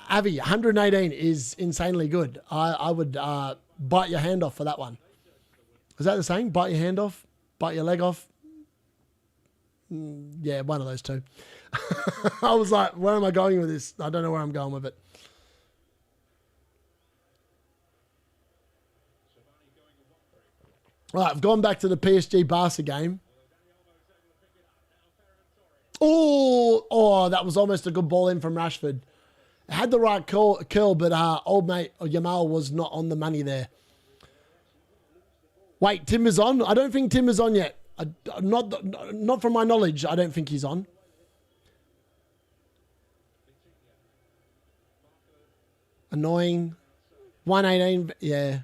Avi, 118 is insanely good. I would bite your hand off for that one. Is that the saying? Bite your hand off? Bite your leg off? Yeah, one of those two. I was like, where am I going with this? I don't know where I'm going with it. All right, I've gone back to the PSG Barca game. Oh, that was almost a good ball in from Rashford. It had the right curl, but old mate Yamal was not on the money there. Wait, Timber's on? I don't think Timber's on yet. Not from my knowledge. I don't think he's on. Annoying. 118. Yeah.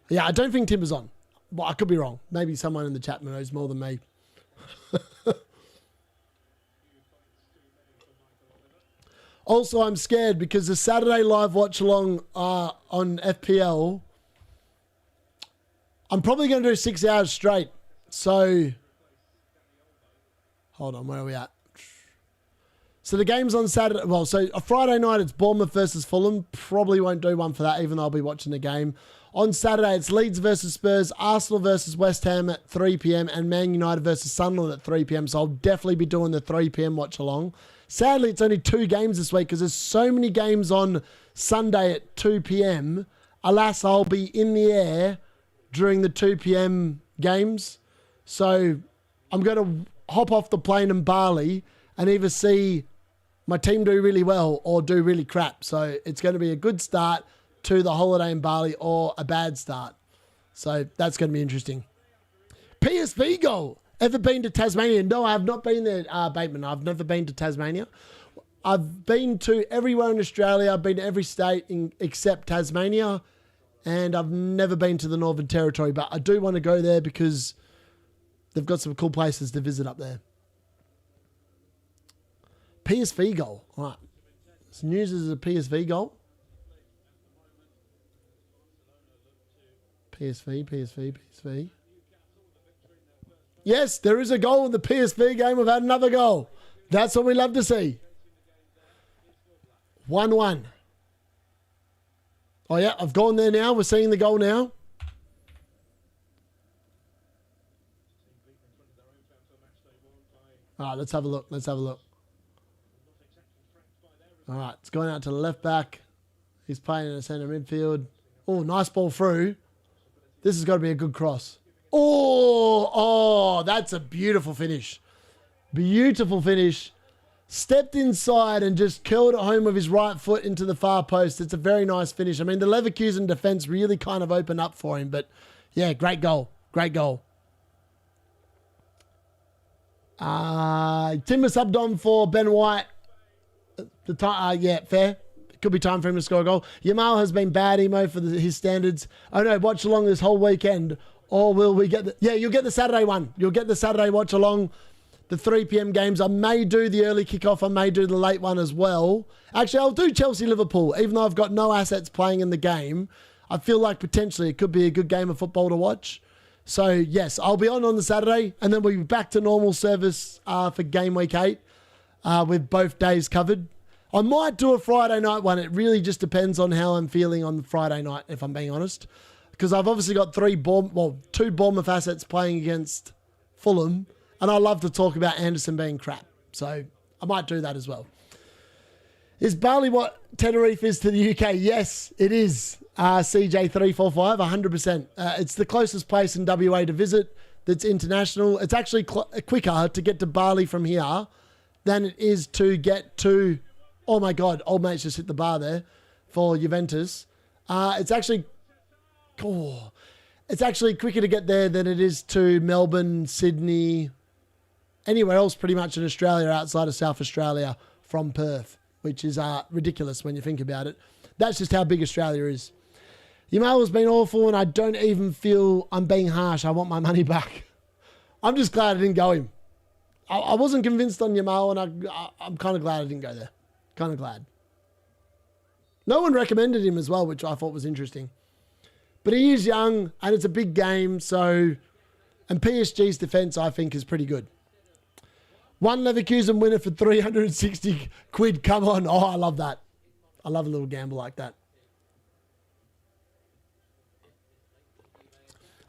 Yeah, I don't think Timber's on. Well, I could be wrong. Maybe someone in the chat knows more than me. Also, I'm scared because the Saturday live watch along on FPL, I'm probably going to do 6 hours straight. So, hold on, where are we at? So the game's on Saturday. Well, so a Friday night, it's Bournemouth versus Fulham. Probably won't do one for that, even though I'll be watching the game. On Saturday, it's Leeds versus Spurs, Arsenal versus West Ham at 3 p.m, and Man United versus Sunderland at 3 p.m. So I'll definitely be doing the 3 p.m. watch along. Sadly, it's only 2 games this week because there's so many games on Sunday at 2 p.m. Alas, I'll be in the air during the 2 p.m. games. So I'm going to hop off the plane in Bali and either see my team do really well or do really crap. So it's going to be a good start to the holiday in Bali or a bad start. So that's going to be interesting. PSV goal. Ever been to Tasmania? No, I have not been there, Bateman. I've never been to Tasmania. I've been to everywhere in Australia. I've been to every state except Tasmania. And I've never been to the Northern Territory. But I do want to go there because they've got some cool places to visit up there. PSV goal. All right. This news is a PSV goal. PSV. Yes, there is a goal in the PSV game. We've had another goal. That's what we love to see. 1-1. Oh, yeah, I've gone there now. We're seeing the goal now. All right, let's have a look. All right, it's going out to the left back. He's playing in the centre midfield. Oh, nice ball through. This has got to be a good cross. Oh, that's a beautiful finish. Beautiful finish. Stepped inside and just curled it home with his right foot into the far post. It's a very nice finish. I mean, the Leverkusen defence really kind of opened up for him. But, yeah, great goal. Great goal. Timber subbed on for Ben White. Yeah, fair. Could be time for him to score a goal. Yamal has been bad, Emo, for his standards. Oh, no, watch along this whole weekend. Or will we get the... Yeah, you'll get the Saturday one. You'll get the Saturday watch along, the 3 p.m. games. I may do the early kickoff. I may do the late one as well. Actually, I'll do Chelsea-Liverpool. Even though I've got no assets playing in the game, I feel like potentially it could be a good game of football to watch. So, yes, I'll be on the Saturday. And then we'll be back to normal service for game week 8 with both days covered. I might do a Friday night one. It really just depends on how I'm feeling on the Friday night, if I'm being honest. Because I've obviously got 2 Bournemouth assets playing against Fulham. And I love to talk about Anderson being crap. So I might do that as well. Is Bali what Tenerife is to the UK? Yes, it is. CJ345, 100%. It's the closest place in WA to visit that's international. It's actually quicker to get to Bali from here than it is to get to... Oh my God, old mate's just hit the bar there for Juventus. It's actually quicker to get there than it is to Melbourne, Sydney, anywhere else pretty much in Australia outside of South Australia from Perth, which is ridiculous when you think about it. That's just how big Australia is. Yamal has been awful and I don't even feel I'm being harsh. I want my money back. I'm just glad I didn't go him. I wasn't convinced on Yamal and I'm kind of glad I didn't go there. Kind of glad. No one recommended him as well, which I thought was interesting. But he is young and it's a big game. So, and PSG's defence, I think, is pretty good. One Leverkusen winner for 360 quid. Come on. Oh, I love that. I love a little gamble like that.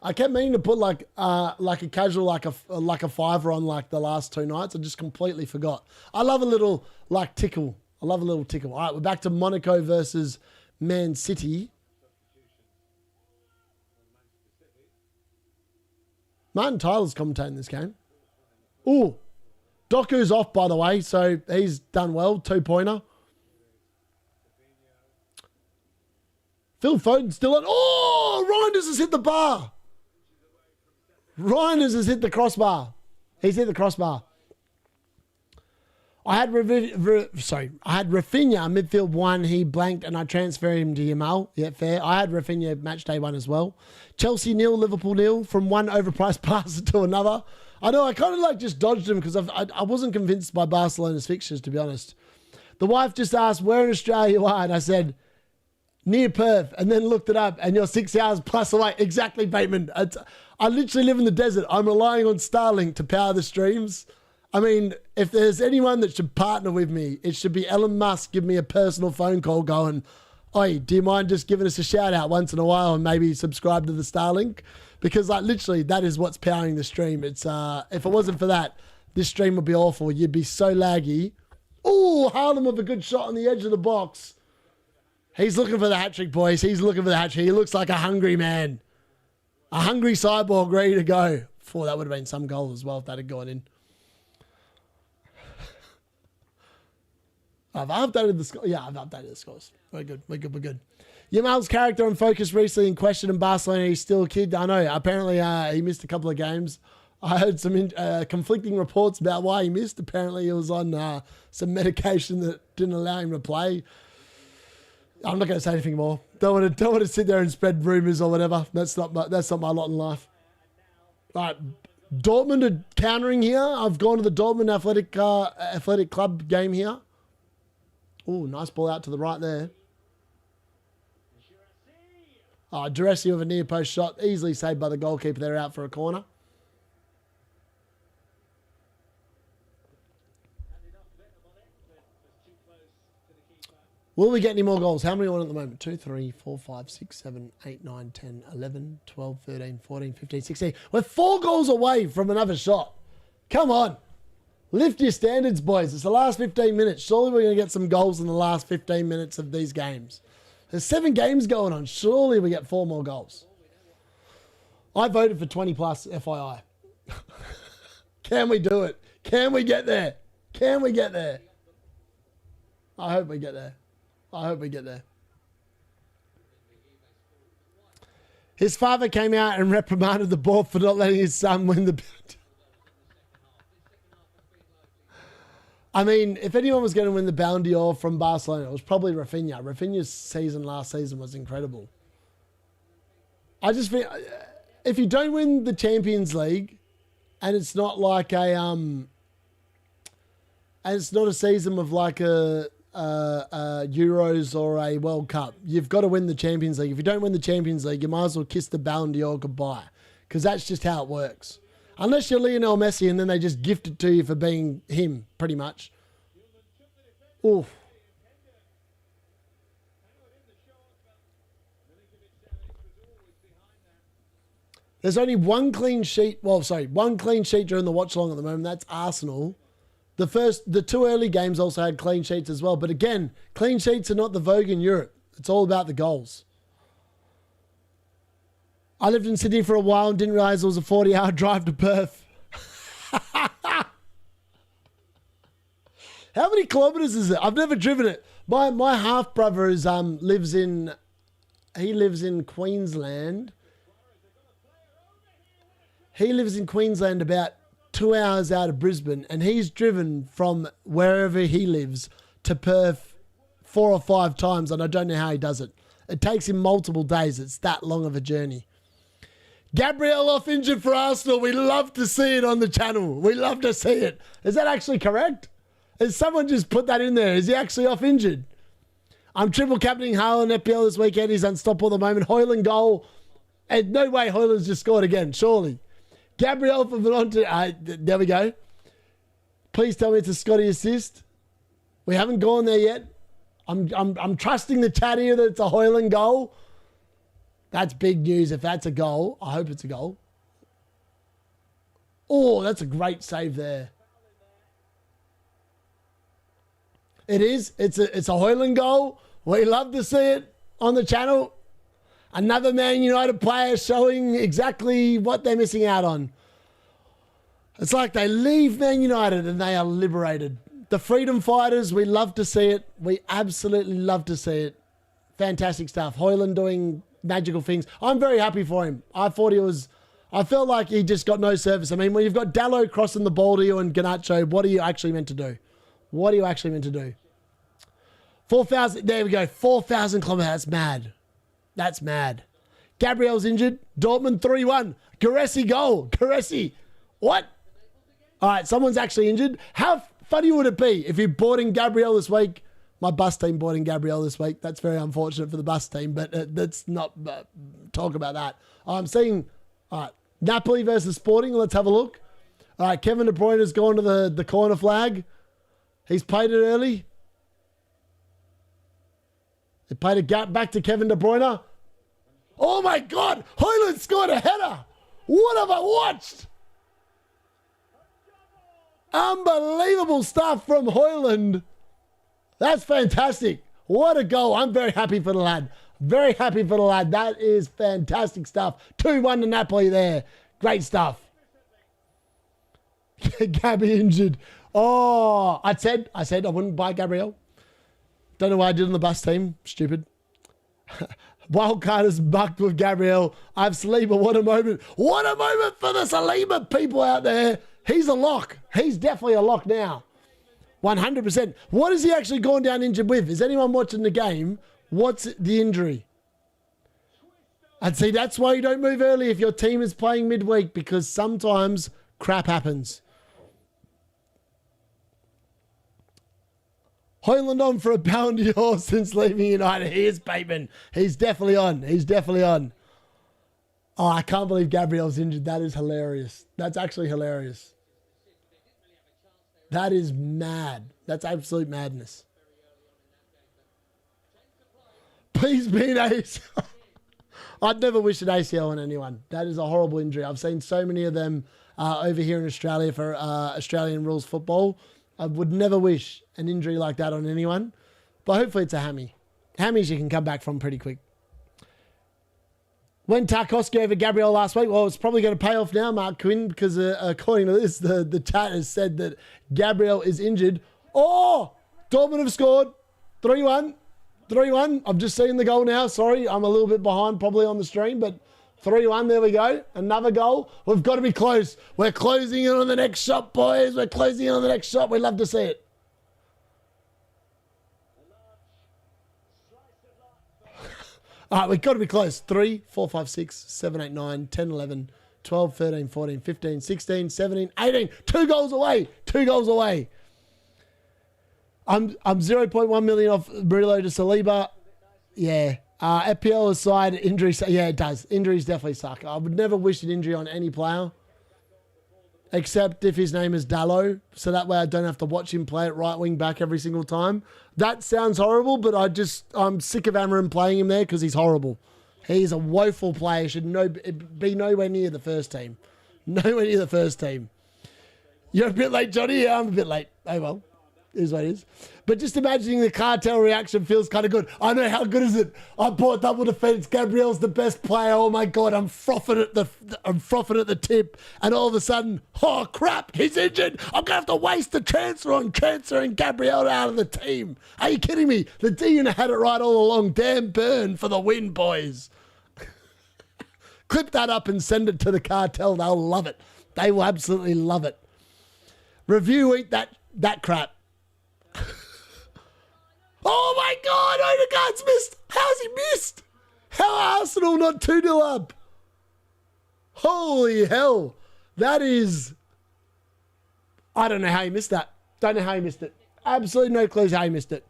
I kept meaning to put like a casual, like a fiver on like the last 2 nights. I just completely forgot. I love a little like tickle. I love a little tickle. All right, we're back to Monaco versus Man City. Martin Tyler's commentating this game. Ooh, Doku's off, by the way, so he's done well. 2-pointer. Phil Foden's still on. Oh, Reinders has hit the bar. Reinders has hit the crossbar. He's hit the crossbar. I had Rafinha midfield 1. He blanked and I transferred him to Yamal. Yeah, fair. I had Rafinha match day 1 as well. Chelsea 0, Liverpool 0. From one overpriced passer to another. I know, I kind of like just dodged him because I wasn't convinced by Barcelona's fixtures, to be honest. The wife just asked, where in Australia you are? And I said, near Perth. And then looked it up and you're 6 hours plus away. Exactly, Bateman. I literally live in the desert. I'm relying on Starlink to power the streams. I mean, if there's anyone that should partner with me, it should be Elon Musk give me a personal phone call going, oi, do you mind just giving us a shout out once in a while and maybe subscribe to the Starlink? Because like literally that is what's powering the stream. It's if it wasn't for that, this stream would be awful. You'd be so laggy. Oh, Haaland with a good shot on the edge of the box. He's looking for the hat-trick, boys. He's looking for the hat-trick. He looks like a hungry man. A hungry cyborg ready to go. Oh, that would have been some goal as well if that had gone in. I've updated the score. Yeah, I've updated the scores. We're good. We're good. We're good. Yamal's character and focus recently in question in Barcelona. He's still a kid. I know. Apparently, he missed a couple of games. I heard some conflicting reports about why he missed. Apparently, he was on some medication that didn't allow him to play. I'm not going to say anything more. Don't want to sit there and spread rumours or whatever. That's not my lot in life. All right, Dortmund are countering here. I've gone to the Dortmund Athletic Club game here. Oh, nice ball out to the right there. Duresi with a near post shot. Easily saved by the goalkeeper. They're out for a corner. Will we get any more goals? How many on at the moment? 2, 3, 4, 5, 6, 7, 8, 9, 10, 11, 12, 13, 14, 15, 16. We're 4 goals away from another shot. Come on. Lift your standards, boys. It's the last 15 minutes. Surely we're going to get some goals in the last 15 minutes of these games. There's 7 games going on. Surely we get 4 more goals. I voted for 20 plus, FYI. Can we do it? Can we get there? Can we get there? I hope we get there. I hope we get there. His father came out and reprimanded the board for not letting his son win the... I mean, if anyone was going to win the Ballon d'Or from Barcelona, it was probably Rafinha. Rafinha's season last season was incredible. I just feel if you don't win the Champions League, and it's not like a and it's not a season of like a Euros or a World Cup, you've got to win the Champions League. If you don't win the Champions League, you might as well kiss the Ballon d'Or goodbye, because that's just how it works. Unless you're Lionel Messi and then they just gift it to you for being him, pretty much. Oof. There's only one clean sheet. Well, sorry, one clean sheet during the watch along at the moment. That's Arsenal. The 2 early games also had clean sheets as well. But again, clean sheets are not the vogue in Europe. It's all about the goals. I lived in Sydney for a while and didn't realise it was a 40-hour drive to Perth. How many kilometres is it? I've never driven it. My half brother is lives in Queensland. He lives in Queensland about 2 hours out of Brisbane, and he's driven from wherever he lives to Perth 4 or 5 times, and I don't know how he does it. It takes him multiple days. It's that long of a journey. Gabriel off injured for Arsenal. We love to see it on the channel. We love to see it. Is that actually correct? Has someone just put that in there? Is he actually off injured? I'm triple captaining Haaland FPL this weekend. He's unstoppable at the moment. Haaland goal. And no way Haaland's just scored again, surely. Gabriel for Valente. There we go. Please tell me it's a Scotty assist. We haven't gone there yet. I'm trusting the chat here that it's a Haaland goal. That's big news if that's a goal. I hope it's a goal. Oh, that's a great save there. It is. It's a Haaland goal. We love to see it on the channel. Another Man United player showing exactly what they're missing out on. It's like they leave Man United and they are liberated. The freedom fighters, we love to see it. We absolutely love to see it. Fantastic stuff. Haaland doing magical things. I'm very happy for him. I felt like he just got no service. I mean, when you've got Dallo crossing the ball to you and Garnacho, what are you actually meant to do? What are you actually meant to do? 4,000, there we go. 4,000 kilometers. That's mad. That's mad. Gabriel's injured. Dortmund 3-1. Gueresi goal. Gueresi. What? All right, someone's actually injured. How funny would it be if you bought in Gabriel this week? My bus team bought in Gabriel this week. That's very unfortunate for the bus team, but let's not talk about that. I'm seeing, all right, Napoli versus Sporting. Let's have a look. All right, Kevin De Bruyne has gone to the corner flag. He's played it early. They played a gap back to Kevin De Bruyne. Oh my God! Haaland scored a header. What have I watched? Unbelievable stuff from Haaland. That's fantastic. What a goal. I'm very happy for the lad. Very happy for the lad. That is fantastic stuff. 2-1 to Napoli there. Great stuff. Gabby injured. Oh, I said I wouldn't buy Gabriel. Don't know why I did on the bus team. Stupid. Wildcard is mucked with Gabriel. I have Saliba. What a moment. What a moment for the Saliba people out there. He's a lock. He's definitely a lock now. 100%. What has he actually gone down injured with? Is anyone watching the game? What's the injury? I'd say that's why you don't move early if your team is playing midweek, because sometimes crap happens. Haaland on for a Ballon d'Or since leaving United. He is, Bateman. He's definitely on. He's definitely on. Oh, I can't believe Gabriel's injured. That is hilarious. That's actually hilarious. That is mad. That's absolute madness. Please be an ACL. I'd never wish an ACL on anyone. That is a horrible injury. I've seen so many of them over here in Australia for Australian rules football. I would never wish an injury like that on anyone. But hopefully it's a hammy. Hammies you can come back from pretty quick. When Tarkowski over Gabriel last week, well, it's probably going to pay off now, Mark Quinn, because according to this, the chat has said that Gabriel is injured. Oh, Dortmund have scored. 3-1. 3-1. I've just seen the goal now. Sorry, I'm a little bit behind probably on the stream, but 3-1, there we go. Another goal. We've got to be close. We're closing in on the next shot, boys. We're closing in on the next shot. We'd love to see it. All right, we've got to be close. 3, 4, 5, 6, 7, 8, 9, 10, 11, 12, 13, 14, 15, 16, 17, 18. 2 goals away. 2 goals away. I'm 0.1 million off Murillo to Saliba. Yeah. FPL aside, injuries. Yeah, it does. Injuries definitely suck. I would never wish an injury on any player, except if his name is Dallo, so that way I don't have to watch him play at right wing back every single time. That sounds horrible, but I'm sick of Amarin playing him there because he's horrible. He's a woeful player. Should be nowhere near the first team. Nowhere near the first team. You're a bit late, Johnny. Yeah, I'm a bit late. Oh well, it is what it is. But just imagining the cartel reaction feels kind of good. I know, how good is it? I bought double defense. Gabriel's the best player. Oh my God, I'm frothing at the tip. And all of a sudden, oh crap, he's injured. I'm gonna have to waste the transfer on transferring Gabriel out of the team. Are you kidding me? The D-Unit had it right all along. Damn Burn for the win, boys. Clip that up and send it to the cartel. They'll love it. They will absolutely love it. Review eat that crap. Oh my God, Odegaard's missed. How's he missed? How Arsenal not 2-0 up? Holy hell. That is... I don't know how he missed that. Don't know how he missed it. Absolutely no clues how he missed it.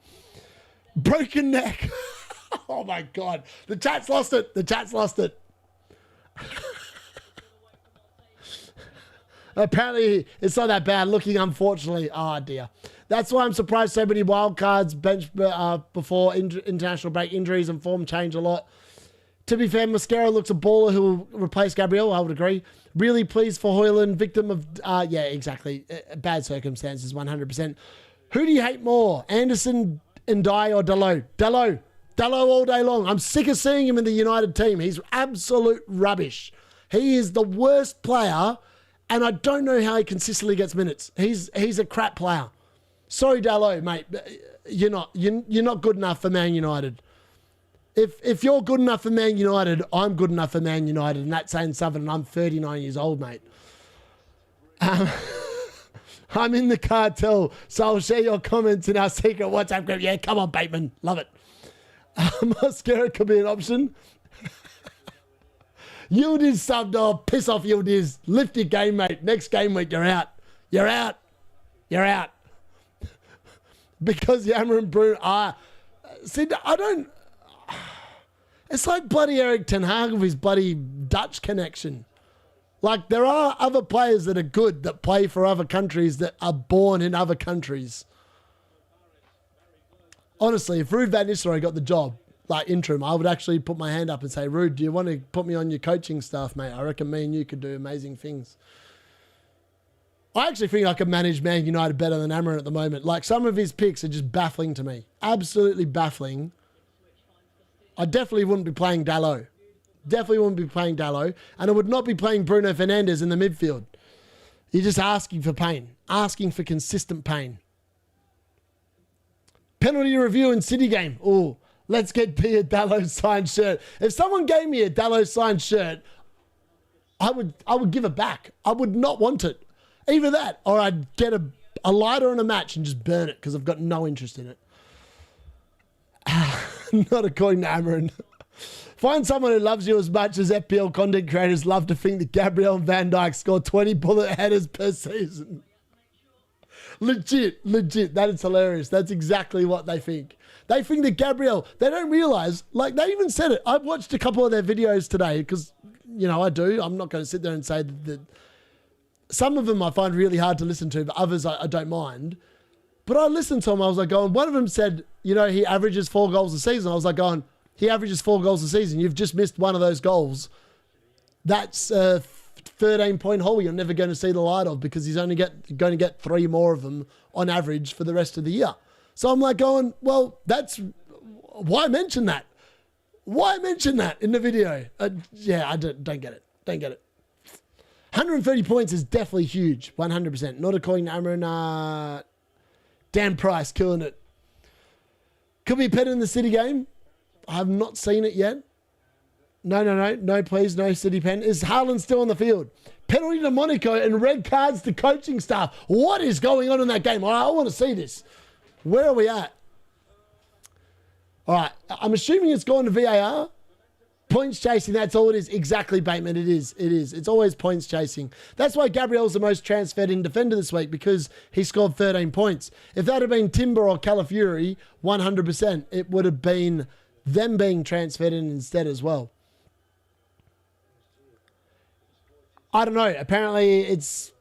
Broken neck. Oh my God. The chat's lost it. The chat's lost it. Apparently, it's not that bad looking, unfortunately. Oh, dear. That's why I'm surprised so many wild cards benched before international break. Injuries and form change a lot. To be fair, Mosquera looks a baller who will replace Gabriel. I would agree. Really pleased for Haaland. Victim of, yeah, exactly. Bad circumstances, 100%. Who do you hate more? Anderson, Ndiaye, or Dalot? Dalot. Dalot all day long. I'm sick of seeing him in the United team. He's absolute rubbish. He is the worst player And I don't know how he consistently gets minutes. He's a crap player. Sorry, Dalot, mate. You're not good enough for Man United. If you're good enough for Man United, I'm good enough for Man United, and that's saying something. And I'm 39 years old, mate. I'm in the cartel, so I'll share your comments in our secret WhatsApp group. Yeah, come on, Bateman. Love it. Mascara could be an option. Yildiz subbed off. Piss off, Yildiz. Lift your game, mate. Next game week, you're out. You're out. You're out. Because Yammer and Bruno are... See, I don't... It's like bloody Eric Ten Hag with his bloody Dutch connection. Like, there are other players that are good that play for other countries that are born in other countries. Honestly, if Ruud van Nistelrooy got the job, like interim, I would actually put my hand up and say, Ruud, do you want to put me on your coaching staff, mate? I reckon me and you could do amazing things. I actually think I can manage Man United better than Amarin at the moment. Like, some of his picks are just baffling to me. Absolutely baffling. I definitely wouldn't be playing Dalot. Definitely wouldn't be playing Dalot. And I would not be playing Bruno Fernandes in the midfield. You're just asking for pain. Asking for consistent pain. Penalty review in City game. Oh, let's get P a Dalot signed shirt. If someone gave me a Dalot signed shirt, I would give it back. I would not want it. Either that, or I'd get a lighter and a match and just burn it because I've got no interest in it. Not according to Amarin. Find someone who loves you as much as FPL content creators love to think that Gabriel and Van Dijk score 20 bullet headers per season. Legit. That is hilarious. That's exactly what they think. They think that Gabriel, they don't realise, like they even said it. I've watched a couple of their videos today because, you know, I do. I'm not going to sit there and say that some of them I find really hard to listen to, but others I don't mind. But I listened to them. I was like going, one of them said, you know, he averages 4 goals a season. I was like going, he averages 4 goals a season. You've just missed one of those goals. That's a 13-point hole you're never going to see the light of because he's only going to get 3 more of them on average for the rest of the year. So I'm like going, well, that's... Why mention that? Why mention that in the video? Yeah, I don't get it. Don't get it. 130 points is definitely huge. 100%. Not according to Amarin. Dan Price killing it. Could be better in the City game. I have not seen it yet. No, please, no City pen. Is Haaland still on the field? Penalty to Monaco and red cards to coaching staff. What is going on in that game? I want to see this. Where are we at? All right, I'm assuming it's gone to VAR. Points chasing, that's all it is. Exactly, Bateman, it is. It's always points chasing. That's why Gabriel's the most transferred in defender this week because he scored 13 points. If that had been Timber or Calafiori, 100%, it would have been them being transferred in instead as well. I don't know. Apparently, it's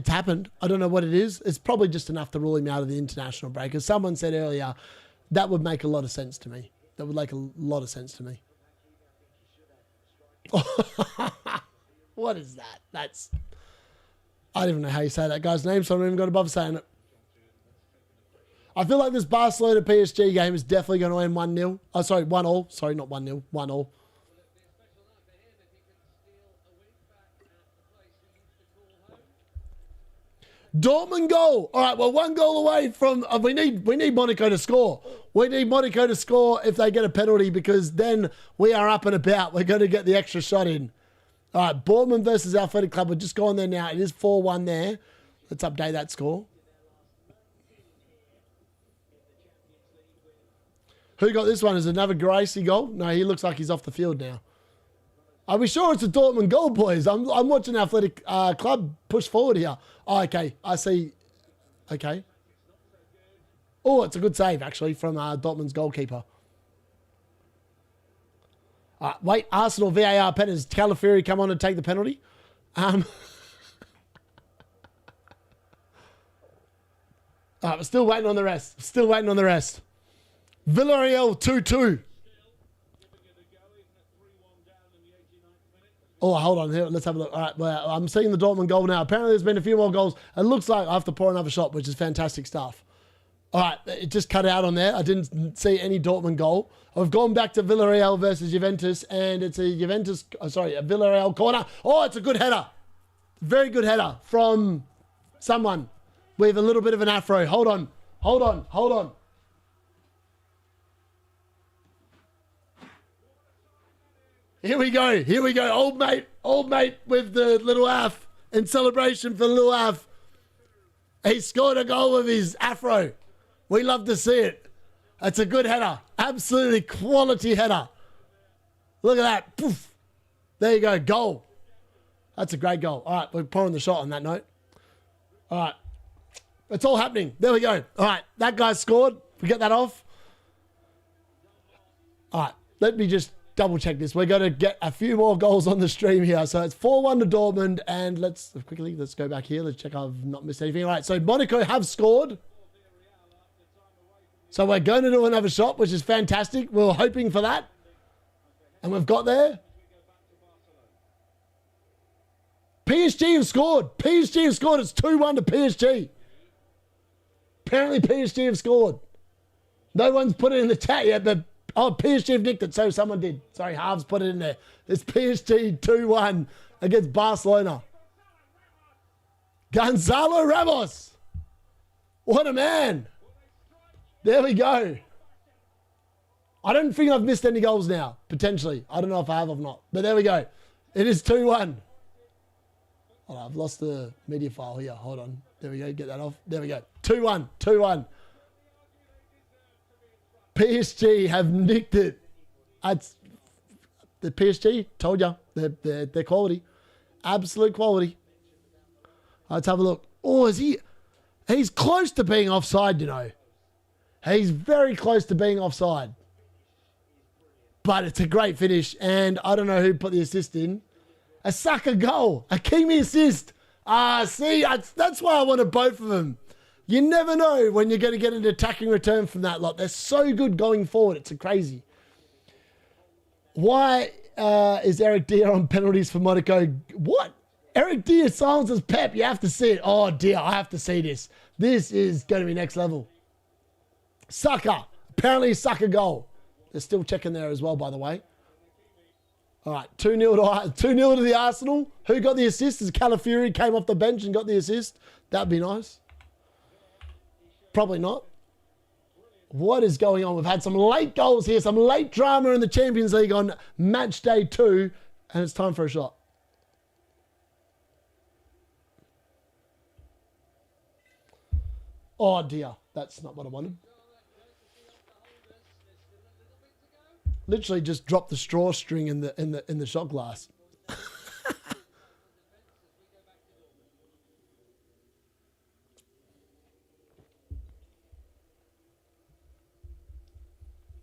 happened. I don't know what it is. It's probably just enough to rule him out of the international break. As someone said earlier, that would make a lot of sense to me. That would make a lot of sense to me. What is that? That's... I don't even know how you say that guy's name, so I'm not even going to bother saying it. I feel like this Barcelona PSG game is definitely going to end 1-0. Oh, sorry, 1-1. Sorry, not 1-0. 1-1. Dortmund goal. All right, well, 1 goal away from... we need Monaco to score. We need Monaco to score if they get a penalty because then we are up and about. We're going to get the extra shot in. All right, Bournemouth versus Athletic Club. We're just going there now. It is 4-1 there. Let's update that score. Who got this one? Is it another Gracie goal? No, he looks like he's off the field now. Are we sure it's a Dortmund goal, boys? I'm watching Athletic Club push forward here. Oh, okay. I see. Okay. Oh, it's a good save, actually, from Dortmund's goalkeeper. Wait, Arsenal VAR pen. Does Calafiori come on and take the penalty? We're still waiting on the rest. Still waiting on the rest. Villarreal 2-2. Oh, hold on here. Let's have a look. All right, well, I'm seeing the Dortmund goal now. Apparently, there's been a few more goals. It looks like I have to pour another shot, which is fantastic stuff. All right, it just cut out on there. I didn't see any Dortmund goal. I've gone back to Villarreal versus Juventus, and it's a Villarreal corner. Oh, it's a good header. Very good header from someone with a little bit of an afro. Hold on. Hold on. Hold on. Here we go. Here we go. Old mate with the little F in celebration for the little F. He scored a goal with his afro. We love to see it. It's a good header. Absolutely quality header. Look at that. Poof. There you go. Goal. That's a great goal. All right. We're pouring the shot on that note. All right. It's all happening. There we go. All right. That guy scored. We get that off. All right. Let me just double check this. We're going to get a few more goals on the stream here. So it's 4-1 to Dortmund. And let's go back here. Let's check I've not missed anything. All right. So Monaco have scored. So we're going to do another shot, which is fantastic. We were hoping for that. And we've got there. PSG have scored. PSG have scored. It's 2-1 to PSG. Apparently PSG have scored. No one's put it in the chat yet, but PSG have nicked it, so someone did. Sorry, Harv's put it in there. It's PSG 2-1 against Barcelona. Gonzalo Ramos. What a man. There we go. I don't think I've missed any goals now, potentially. I don't know if I have or not, but there we go. It is 2-1. Oh, I've lost the media file here. Hold on. There we go. Get that off. There we go. 2-1. 2-1. PSG have nicked it. That's the PSG. Told you. They're quality. Absolute quality. Let's have a look. Oh, is he? He's close to being offside, you know. He's very close to being offside. But it's a great finish. And I don't know who put the assist in. A Saka goal. A Kimi assist. See, that's why I wanted both of them. You never know when you're going to get an attacking return from that lot. They're so good going forward. It's crazy. Why is Eric Dier on penalties for Monaco? What? Eric Dier silences Pep. You have to see it. Oh, dear. I have to see this. This is going to be next level. Saka. Apparently Saka goal. They're still checking there as well, by the way. All right, 2-0 to the Arsenal. Who got the assist? As Calafiori came off the bench and got the assist. That'd be nice. Probably not. What is going on? We've had some late goals here, some late drama in the Champions League on match day 2, and it's time for a shot. Oh dear, that's not what I wanted. Literally just dropped the straw string in the shot glass.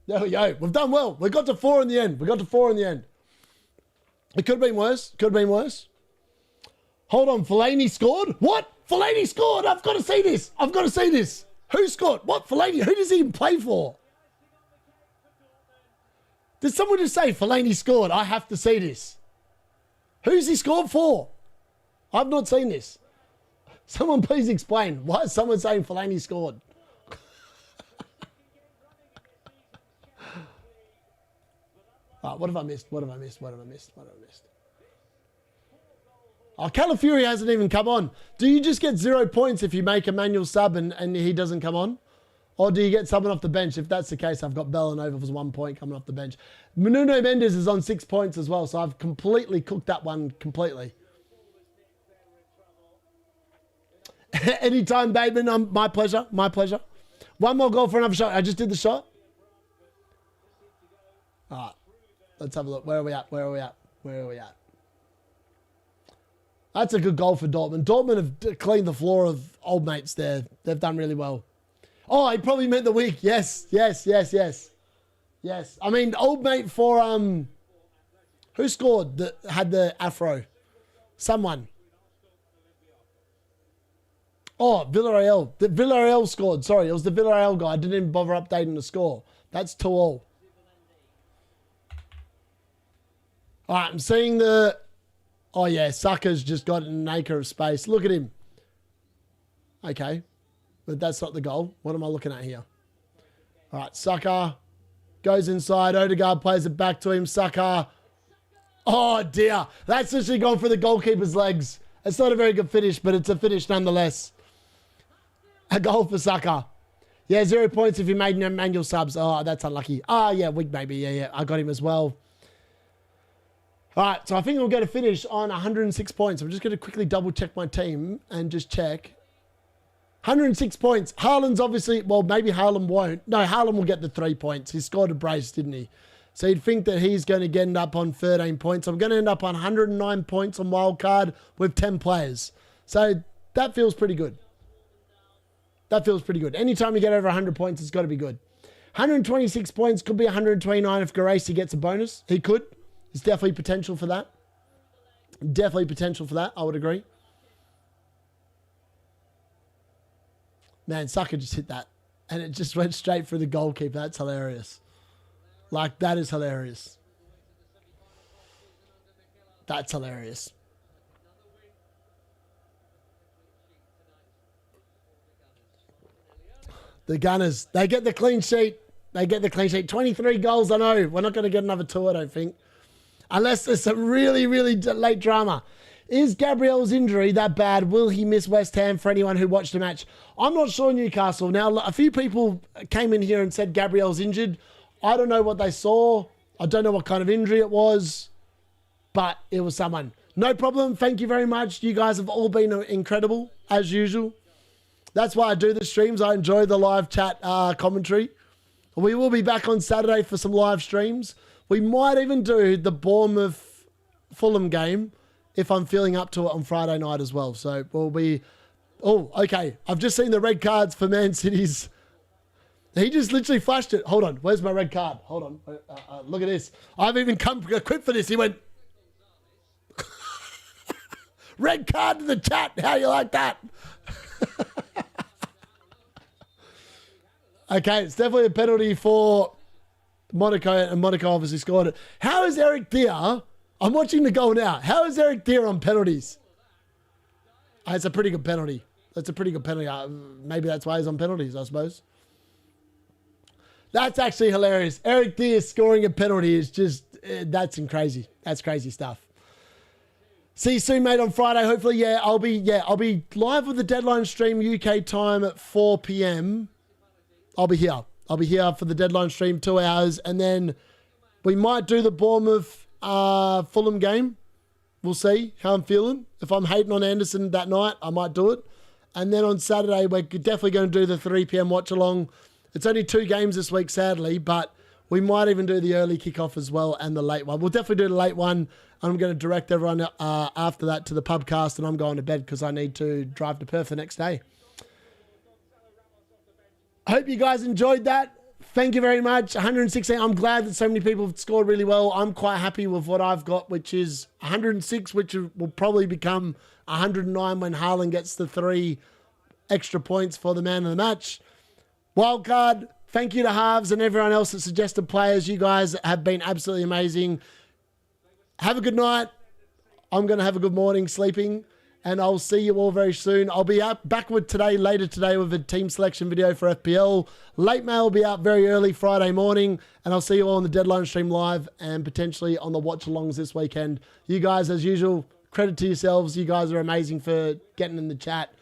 There we go. We've done well. We got to 4 in the end. We got to 4 in the end. It could have been worse. Could have been worse. Hold on. Fellaini scored? What? Fellaini scored? I've got to see this. I've got to see this. Who scored? What? Fellaini? Who does he even play for? Did someone just say Fellaini scored? I have to see this. Who's he scored for? I've not seen this. Someone please explain. Why is someone saying Fellaini scored? What have I missed? What have I missed? What have I missed? What have I missed? Oh, Calafiori hasn't even come on. Do you just get 0 points if you make a manual sub and he doesn't come on? Or do you get someone off the bench? If that's the case, I've got Bellanova for 1 point coming off the bench. Nuno Mendes is on 6 points as well, so I've completely cooked that one completely. Anytime, Bateman. My pleasure. My pleasure. One more goal for another shot. I just did the shot. All right. Let's have a look. Where are we at? Where are we at? Where are we at? That's a good goal for Dortmund. Dortmund have cleaned the floor of old mates there. They've done really well. Oh, he probably meant the week. Yes, yes, yes, yes. Yes. I mean, old mate for, who scored that had the afro? Someone. Oh, Villarreal. The Villarreal scored. Sorry, it was the Villarreal guy. I didn't even bother updating the score. That's 2-2. All right, I'm seeing the... Oh, yeah, Saka's just got an acre of space. Look at him. Okay, but that's not the goal. What am I looking at here? All right, Saka goes inside. Odegaard plays it back to him. Saka. Oh, dear. That's actually gone for the goalkeeper's legs. It's not a very good finish, but it's a finish nonetheless. A goal for Saka. Yeah, 0 points if you made no manual subs. Oh, that's unlucky. Ah, yeah, Wig maybe. Yeah. I got him as well. All right, so I think we'll get a finish on 106 points. I'm just going to quickly double check my team and just check. 106 points. Haaland's obviously, well, maybe Haaland won't. No, Haaland will get the 3 points. He scored a brace, didn't he? So you'd think that he's going to end up on 13 points. I'm going to end up on 109 points on wildcard with 10 players. So that feels pretty good. That feels pretty good. Anytime you get over 100 points, it's got to be good. 126 points, could be 129 if Garasi gets a bonus. He could. There's definitely potential for that. Definitely potential for that, I would agree. Man, Saka just hit that. And it just went straight through the goalkeeper. That's hilarious. Like, that is hilarious. That's hilarious. The Gunners, they get the clean sheet. They get the clean sheet. 23 goals, I know. We're not going to get another 2, I don't think. Unless there's some really, really late drama. Is Gabriel's injury that bad? Will he miss West Ham for anyone who watched the match? I'm not sure, Newcastle. Now, a few people came in here and said Gabriel's injured. I don't know what they saw. I don't know what kind of injury it was. But it was someone. No problem. Thank you very much. You guys have all been incredible, as usual. That's why I do the streams. I enjoy the live chat commentary. We will be back on Saturday for some live streams. We might even do the Bournemouth Fulham game if I'm feeling up to it on Friday night as well. So we'll be... Oh, okay. I've just seen the red cards for Man City's... He just literally flashed it. Hold on. Where's my red card? Hold on. Look at this. I've even come equipped for this. He went... Red card to the chat. How you like that? Okay, it's definitely a penalty for Monaco, and Monaco obviously scored it. How is Eric Dier? I'm watching the goal now. How is Eric Dier on penalties? It's a pretty good penalty. That's a pretty good penalty. Maybe that's why he's on penalties, I suppose. That's actually hilarious. Eric Dier scoring a penalty is just, that's crazy. That's crazy stuff. See you soon, mate, on Friday. Hopefully, I'll be live with the deadline stream UK time at 4 p.m. I'll be here. I'll be here for the deadline stream, 2 hours. And then we might do the Bournemouth Fulham game. We'll see how I'm feeling. If I'm hating on Anderson that night, I might do it. And then on Saturday, we're definitely going to do the 3 p.m. watch along. It's only 2 games this week, sadly, but we might even do the early kickoff as well and the late one. We'll definitely do the late one. I'm going to direct everyone after that to the pubcast, and I'm going to bed because I need to drive to Perth the next day. I hope you guys enjoyed that. Thank you very much. 116. I'm glad that so many people have scored really well. I'm quite happy with what I've got, which is 106, which will probably become 109 when Haaland gets the 3 extra points for the man of the match. Wildcard, thank you to Halves and everyone else that suggested players. You guys have been absolutely amazing. Have a good night. I'm going to have a good morning sleeping. And I'll see you all very soon. I'll be out back with later today with a team selection video for FPL. Late mail will be out very early Friday morning. And I'll see you all on the deadline stream live and potentially on the watch-alongs this weekend. You guys, as usual, credit to yourselves. You guys are amazing for getting in the chat